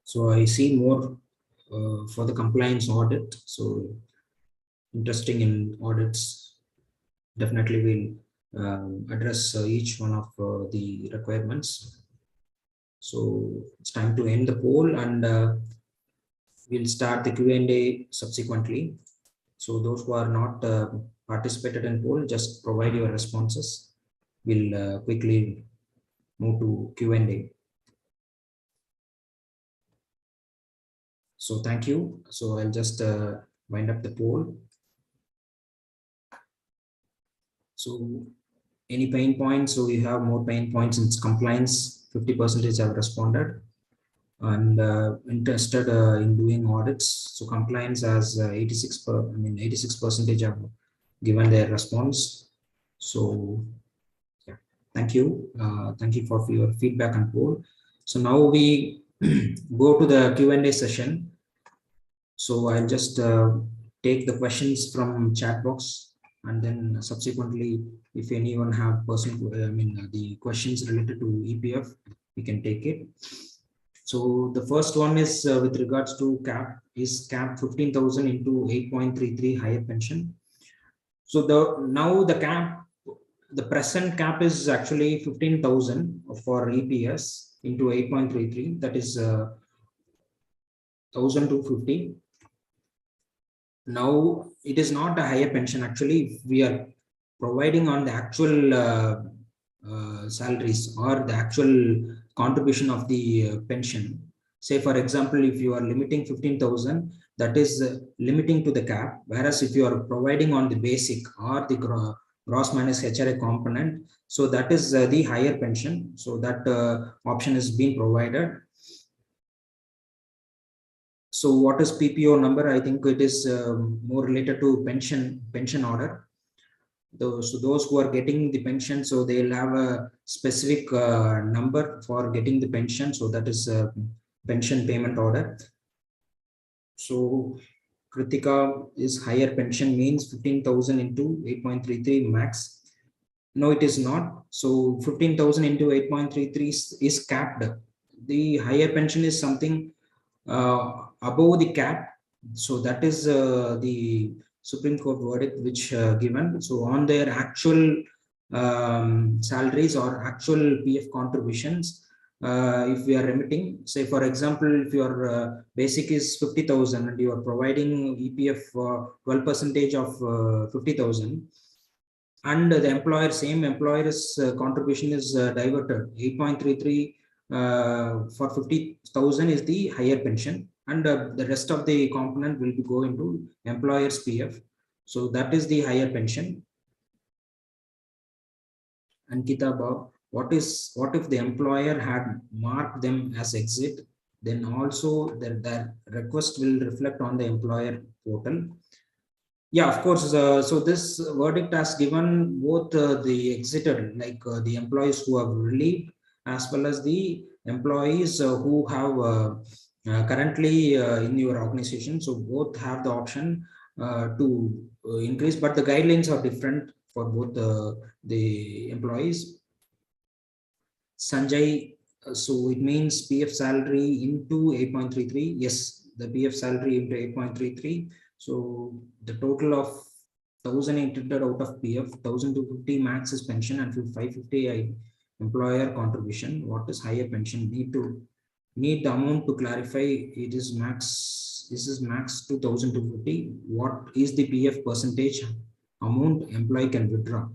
So I see more for the compliance audit. So interesting in audits, definitely will address each one of the requirements. So it's time to end the poll, and we'll start the Q&A subsequently. So those who are not participated in poll, just provide your responses. We'll quickly move to Q&A. So thank you. So I'll just wind up the poll. So any pain points? So we have more pain points in compliance. 50% have responded and interested in doing audits. So compliance has 86% have given their response. So yeah, thank you. Thank you for your feedback and poll. So now we go to the Q&A session. So I'll just take the questions from chat box, and then subsequently, if anyone have the questions related to EPF, we can take it. So the first one is with regards to cap, is cap 15,000 into 8.33 higher pension. So now the cap, the present cap is actually 15,000 for EPS into 8.33, that is 1,250. Now it is not a higher pension. Actually, we are providing on the actual salaries or the actual contribution of the pension. Say for example, if you are limiting 15,000, that is limiting to the cap, whereas if you are providing on the basic or the gross minus HRA component, so that is the higher pension. So that option is being provided. So what is PPO number? I think it is more related to pension order. So those who are getting the pension, so they'll have a specific number for getting the pension. So that is pension payment order. So Kritika is higher pension means 15,000 into 8.33 max. No, it is not. So 15,000 into 8.33 is capped. The higher pension is something above the cap. So that is the Supreme Court verdict which given. So on their actual salaries or actual PF contributions, if we are remitting, say for example, if your basic is 50,000 and you are providing EPF 12% of 50,000, and the same employer's contribution is diverted 8.33 for 50,000 is the higher pension, and the rest of the component will go into employer's PF. So that is the higher pension. Ankita Bob, what if the employer had marked them as exit, then also their request will reflect on the employer portal. Yeah, of course. So this verdict has given both the exited, like the employees who have relieved, as well as the employees who have currently in your organization. So both have the option to increase, but the guidelines are different for both the employees. Sanjay, so it means PF salary into 8.33. Yes, the PF salary into 8.33. So the total of 1,800 out of PF, 1,250 max is pension, and 550 employer contribution. What is higher pension? Need the amount to clarify. It is max. This is max to 1,250. What is the PF percentage amount employee can withdraw?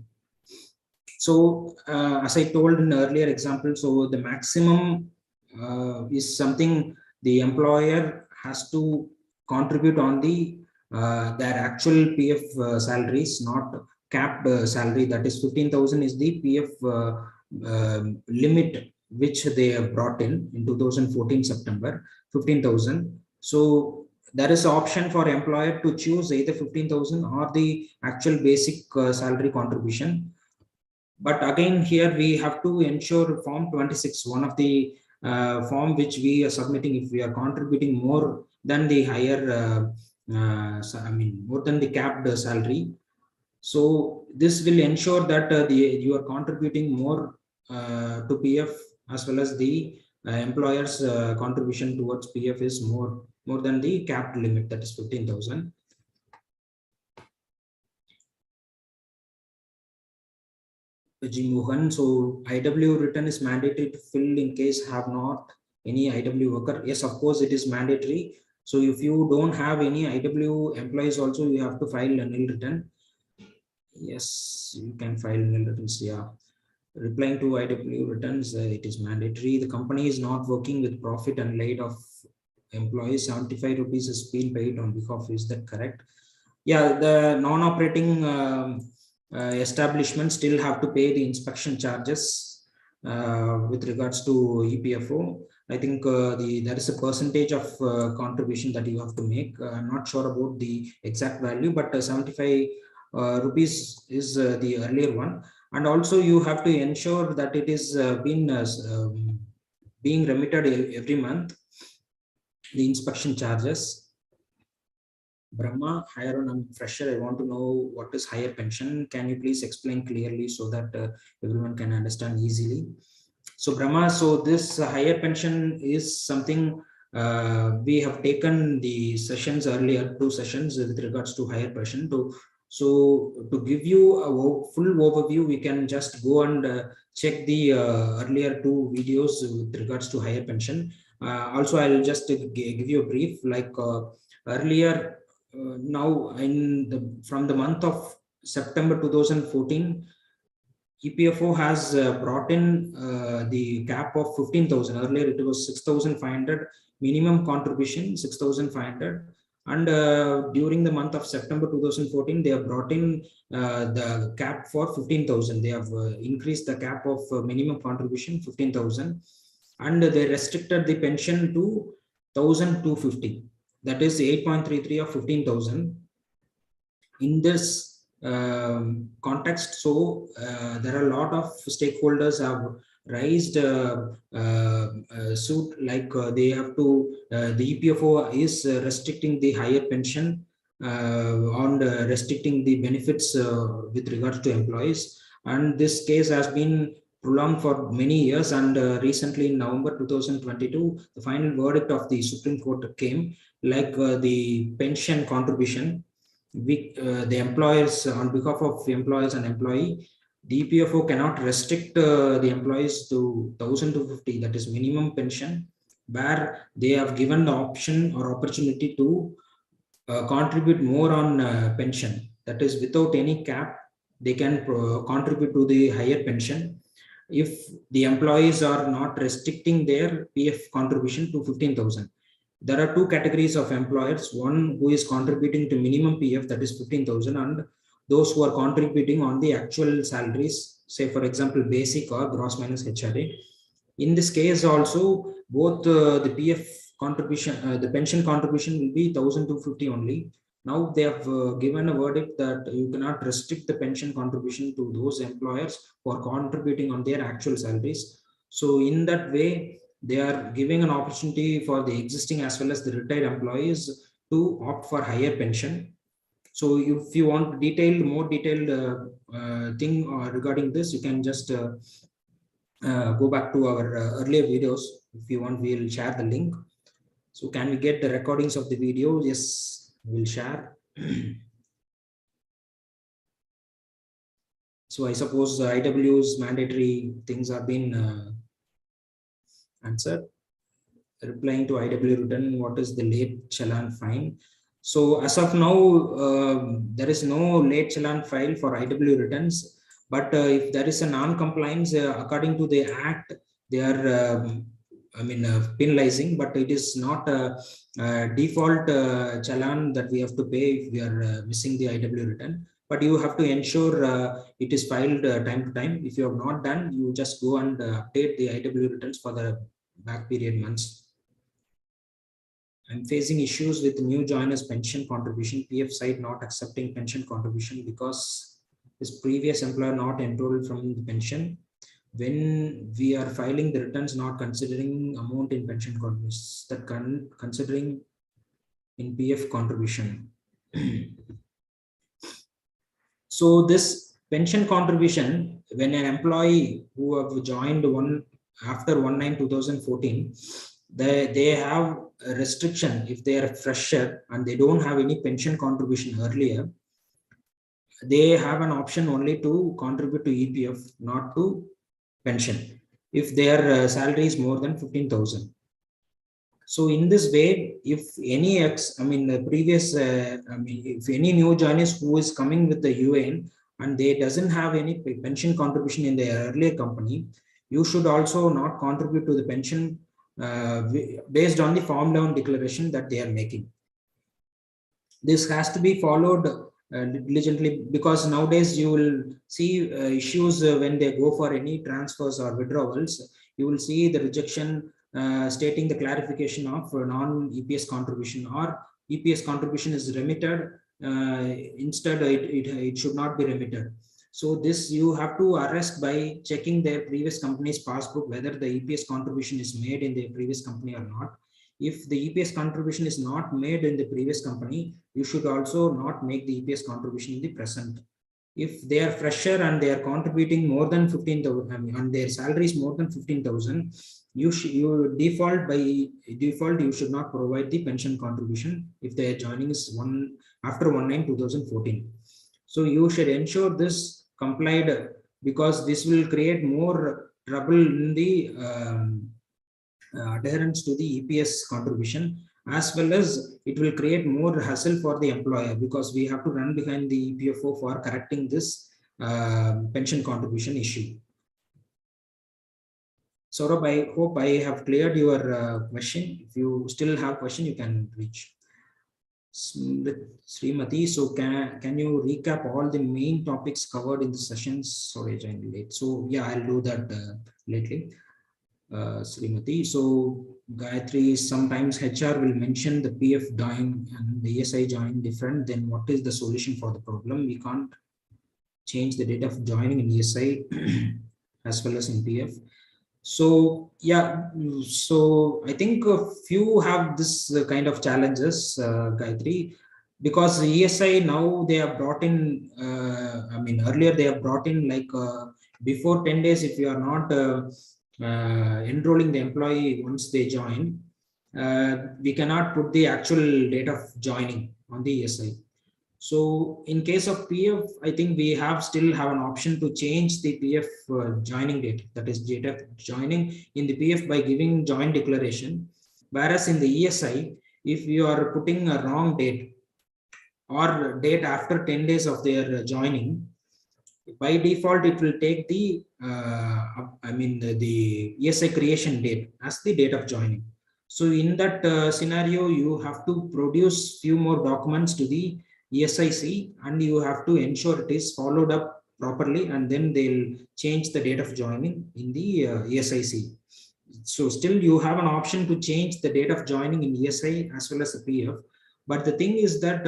So as I told in earlier example, so the maximum is something the employer has to contribute on the their actual PF salaries, not capped salary. That is 15,000 is the PF limit which they have brought in 2014 September, 15,000. So there is an option for employer to choose either 15,000 or the actual basic salary contribution. But again, here we have to ensure form 26, one of the form which we are submitting, if we are contributing more than the higher, more than the capped salary. So this will ensure that you are contributing more to PF, as well as the employer's contribution towards PF is more than the capped limit, that is 15,000. Mohan, so IW return is mandatory to fill in case have not any IW worker. Yes, of course it is mandatory. So if you don't have any IW employees also, you have to file a nil return. Yes, you can file nil returns. Yeah, replying to IW returns, it is mandatory. The company is not working with profit and laid off employees. 75 rupees is being paid on behalf. Is that correct? Yeah, the non-operating establishments still have to pay the inspection charges with regards to EPFO. I think there is a percentage of contribution that you have to make. I'm not sure about the exact value, but 75 rupees is the earlier one. And also you have to ensure that it is being remitted every month, the inspection charges. Brahma, higher on, I'm fresher. I want to know what is higher pension. Can you please explain clearly so that everyone can understand easily? So Brahma, so this higher pension is something we have taken the sessions earlier, 2 sessions with regards to higher pension. So to give you a full overview, we can just go and check the earlier 2 videos with regards to higher pension. Also, I'll just give you a brief, like earlier. Now from the month of September 2014, EPFO has brought in the cap of 15,000. Earlier it was 6,500 minimum contribution, 6,500, and during the month of September 2014 they have brought in the cap for 15,000. They have increased the cap of minimum contribution 15,000, and they restricted the pension to 1,250. That is 8.33 of 15,000. In this context, so there are a lot of stakeholders have raised suit, like they have to, the EPFO is restricting the higher pension on restricting the benefits with regards to employees. And this case has been prolonged for many years, and recently in November 2022, the final verdict of the Supreme Court came, like the pension contribution, the employers, on behalf of employers and employee, the EPFO cannot restrict the employees to 1,250, that is minimum pension, where they have given the option or opportunity to contribute more on pension, that is without any cap. They can contribute to the higher pension if the employees are not restricting their PF contribution to 15,000. There are 2 categories of employers, one who is contributing to minimum PF, that is 15,000, and those who are contributing on the actual salaries, say for example basic or gross minus HRA. In this case also, both the PF contribution, the pension contribution will be 1,250 only. Now they have given a verdict that you cannot restrict the pension contribution to those employers who are contributing on their actual salaries. So in that way, they are giving an opportunity for the existing as well as the retired employees to opt for higher pension. So if you want more detailed thing regarding this, you can just go back to our earlier videos. If you want, we'll share the link. So can we get the recordings of the video? Yes, we'll share. So I suppose IW's mandatory things are being answered. Replying to IW written, what is the late challan fine? So as of now, there is no late challan file for IW returns. But if there is a non-compliance, according to the Act, they are, penalizing, but it is not a default challan that we have to pay if we are missing the IW return. But you have to ensure it is filed time to time. If you have not done, you just go and update the IW returns for the back period months. I'm facing issues with new joiners pension contribution, PF side not accepting pension contribution because his previous employer not enrolled from the pension. When we are filing the returns, not considering amount in pension contributions, that considering in PF contribution. So this pension contribution, when an employee who have joined after 1/9/2014, they have a restriction. If they are a fresher and they don't have any pension contribution earlier, they have an option only to contribute to EPF, not to pension, if their salary is more than 15,000. So in this way, if any if any new joiners who is coming with the UAN and they doesn't have any pension contribution in their earlier company, you should also not contribute to the pension based on the form 11 declaration that they are making. This has to be followed diligently, because nowadays you will see issues when they go for any transfers or withdrawals. You will see the rejection stating the clarification of non-EPS contribution, or EPS contribution is remitted. Instead, it should not be remitted. So this you have to arrest by checking their previous company's passbook whether the EPS contribution is made in their previous company or not. If the EPS contribution is not made in the previous company, you should also not make the EPS contribution in the present. If they are fresher and they are contributing more than 15,000, and their salary is more than 15,000, you default you should not provide the pension contribution if their joining is after 1/9/2014. So you should ensure this complied, because this will create more trouble in the adherence to the EPS contribution, as well as it will create more hassle for the employer, because we have to run behind the EPFO for correcting this pension contribution issue. Saurabh, I hope I have cleared your question. If you still have question, you can reach. Srimati, so can you recap all the main topics covered in the sessions? Sorry, I joined late. So yeah, I'll do that lately. Srimati, so Gayatri, sometimes HR will mention the PF join and the ESI join different. Then what is the solution for the problem? We can't change the date of joining in ESI as well as in PF. So yeah, so I think a few have this kind of challenges, Gayatri, because ESI now they have brought in, earlier they have brought in like before 10 days, if you are not enrolling the employee once they join, we cannot put the actual date of joining on the ESI. So in case of PF, I think we still have an option to change the PF joining date, that is date of joining in the PF by giving joint declaration. Whereas in the ESI, if you are putting a wrong date or date after 10 days of their joining, by default, it will take the the ESI creation date as the date of joining. So in that scenario, you have to produce few more documents to the ESIC, and you have to ensure it is followed up properly, and then they'll change the date of joining in the ESIC. So still you have an option to change the date of joining in ESI as well as the PF. But the thing is that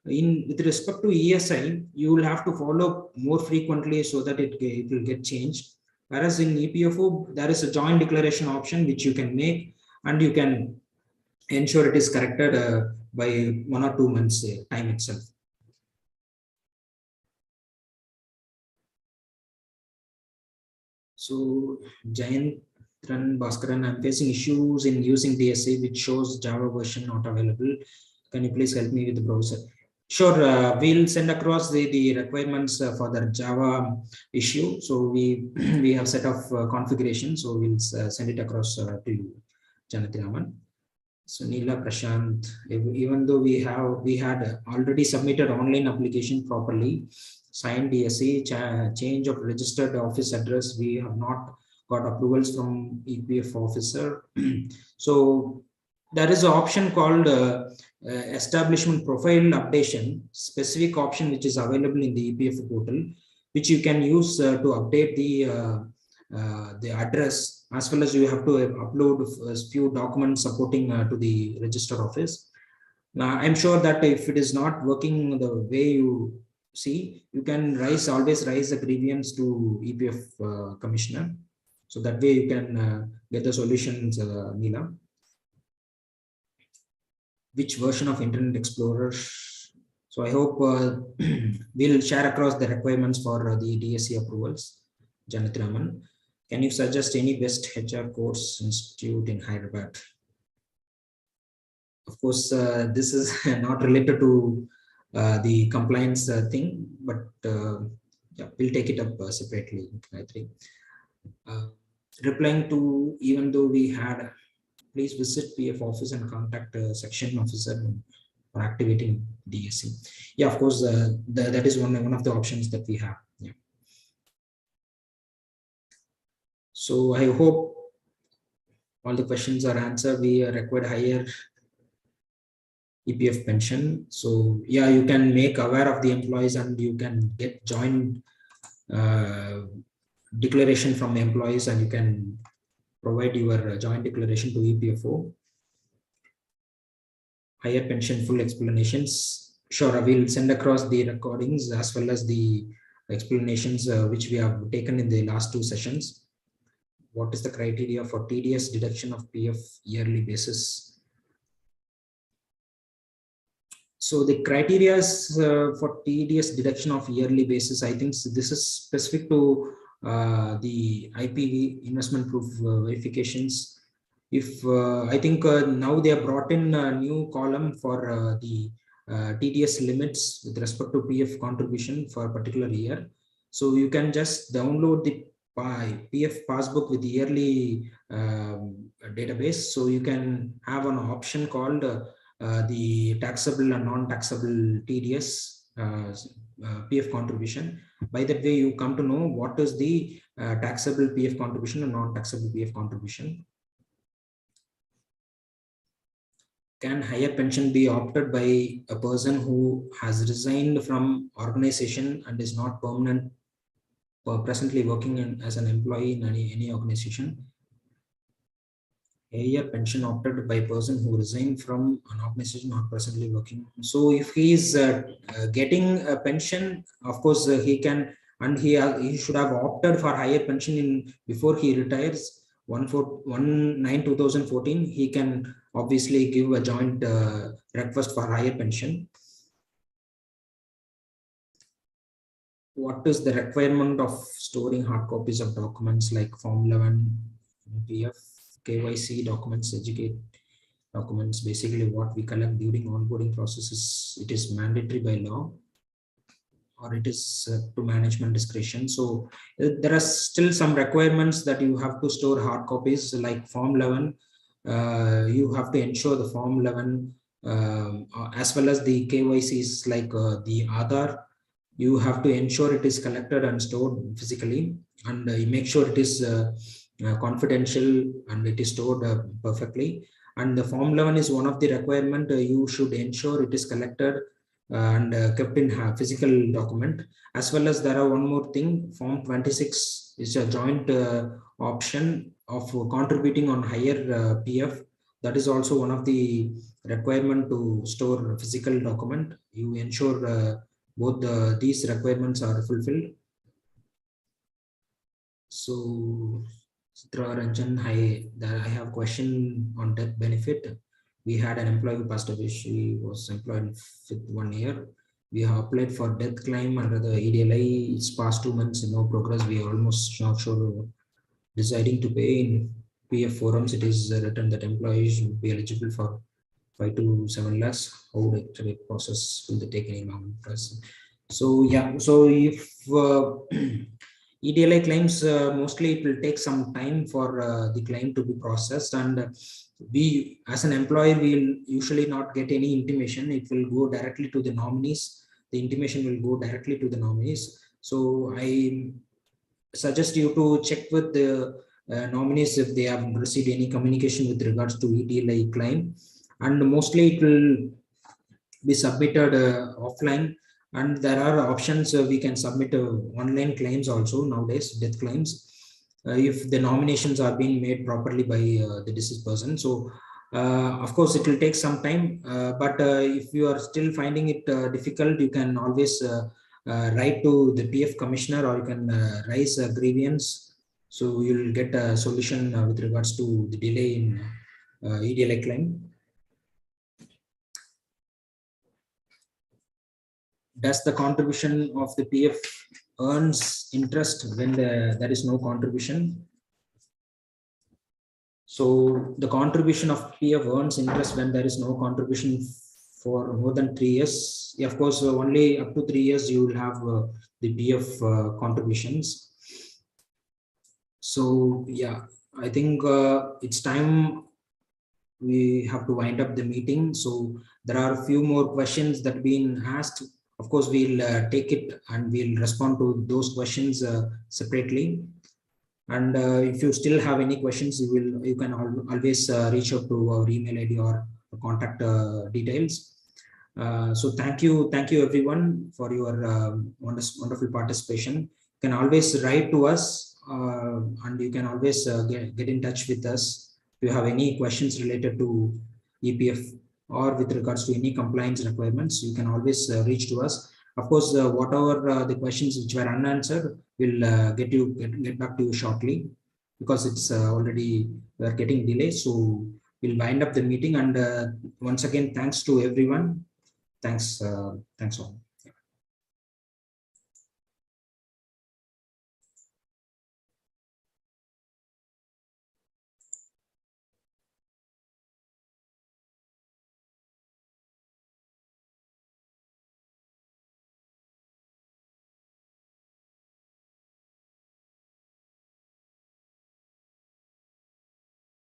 with respect to ESI, you will have to follow more frequently so that it will get changed. Whereas in EPFO, there is a joint declaration option which you can make, and you can ensure it is corrected by 1 or 2 months time itself. So Jayant Bhaskaran, I'm facing issues in using DSA which shows Java version not available. Can you please help me with the browser? Sure, we'll send across the requirements for the Java issue. So we have set of configuration. So we'll send it across to you, Janati Raman. So Neela Prashant, even though we had already submitted online application properly, signed DSA, change of registered office address, we have not got approvals from EPF officer. So there is an option called establishment profile updation, specific option which is available in the EPF portal, which you can use to update the address, as well as you have to upload a few documents supporting to the registered office. Now, I'm sure that if it is not working the way you see, you can always raise a grievance to EPF commissioner. So that way you can get the solutions, Neela. Which version of Internet Explorer? So I hope we'll share across the requirements for the DSC approvals. Janat Raman, can you suggest any best HR course institute in Hyderabad? Of course, this is not related to the compliance thing, but yeah, we'll take it up separately. I think. Replying to, even though we had, please visit PF office and contact section officer for activating DSC. Yeah, of course, that is one of the options that we have. Yeah. So I hope all the questions are answered. We required higher EPF pension. So yeah, you can make aware of the employees and you can get joint declaration from the employees, and you can provide your joint declaration to EPFO. Higher pension full explanations. Sure, I will send across the recordings as well as the explanations which we have taken in the last 2 sessions. What is the criteria for TDS deduction of PF yearly basis? So the criteria for TDS deduction of yearly basis, I think this is specific to the IPV, investment proof verifications. If I think now they have brought in a new column for the TDS limits with respect to PF contribution for a particular year. So you can just download the PF passbook with yearly database. So you can have an option called the taxable and non-taxable TDS PF contribution. By that way, you come to know what is the taxable PF contribution and non-taxable PF contribution. Can higher pension be opted by a person who has resigned from organization and is not presently working as an employee in any organization? Higher pension opted by a person who resigned from an organization not presently working. So if he is getting a pension, of course he can, and he should have opted for higher pension before he retires. 1/9/2014, he can obviously give a joint request for higher pension. What is the requirement of storing hard copies of documents like Form 11, PF, KYC documents, educate documents? Basically what we collect during onboarding processes, it is mandatory by law, or it is to management discretion. So there are still some requirements that you have to store hard copies like Form 11. You have to ensure the Form 11 as well as the KYCs like the Aadhaar. You have to ensure it is collected and stored physically, and you make sure it is confidential and it is stored perfectly. And the Form 11 is one of the requirement. You should ensure it is collected and kept in physical document. As well as there are one more thing, Form 26 is a joint option of contributing on higher PF. That is also one of the requirement to store physical document. You ensure both these requirements are fulfilled. So Chitra Ranjan, I have question on death benefit. We had an employee who passed away. She was employed with 1 year. We have applied for death claim under the EDLI. It's past 2 months, no progress. We are almost not sure deciding to pay in PF forums. It is written that employees should be eligible for 5 to 7 lakhs. How the actually process will they take any long process? So yeah, so if EDLI claims, mostly it will take some time for the claim to be processed, and we as an employer will usually not get any intimation. It will go directly to the nominees. The intimation will go directly to the nominees. So I suggest you to check with the nominees if they have received any communication with regards to EDLI claim, and mostly it will be submitted offline, and there are options we can submit online claims also nowadays, death claims, if the nominations are being made properly by the deceased person. So of course it will take some time, but if you are still finding it difficult, you can always write to the PF commissioner, or you can raise a grievance, so you'll get a solution with regards to the delay in EDLI claim. Does the contribution of the PF earns interest when there is no contribution? So the contribution of PF earns interest when there is no contribution for more than 3 years. Yeah, of course, only up to 3 years you will have the PF contributions. So yeah, I think it's time we have to wind up the meeting. So there are a few more questions that have been asked. Of course, we'll take it and we'll respond to those questions separately. And if you still have any questions, you can always reach out to our email ID or contact details. So thank you everyone for your wonderful participation. You can always write to us, and you can always get in touch with us if you have any questions related to EPF or with regards to any compliance requirements. You can always reach to us. Of course, whatever the questions which were unanswered, we'll get back to you shortly, because it's already we're getting delayed. So we'll wind up the meeting, and once again, thanks to everyone. Thanks all.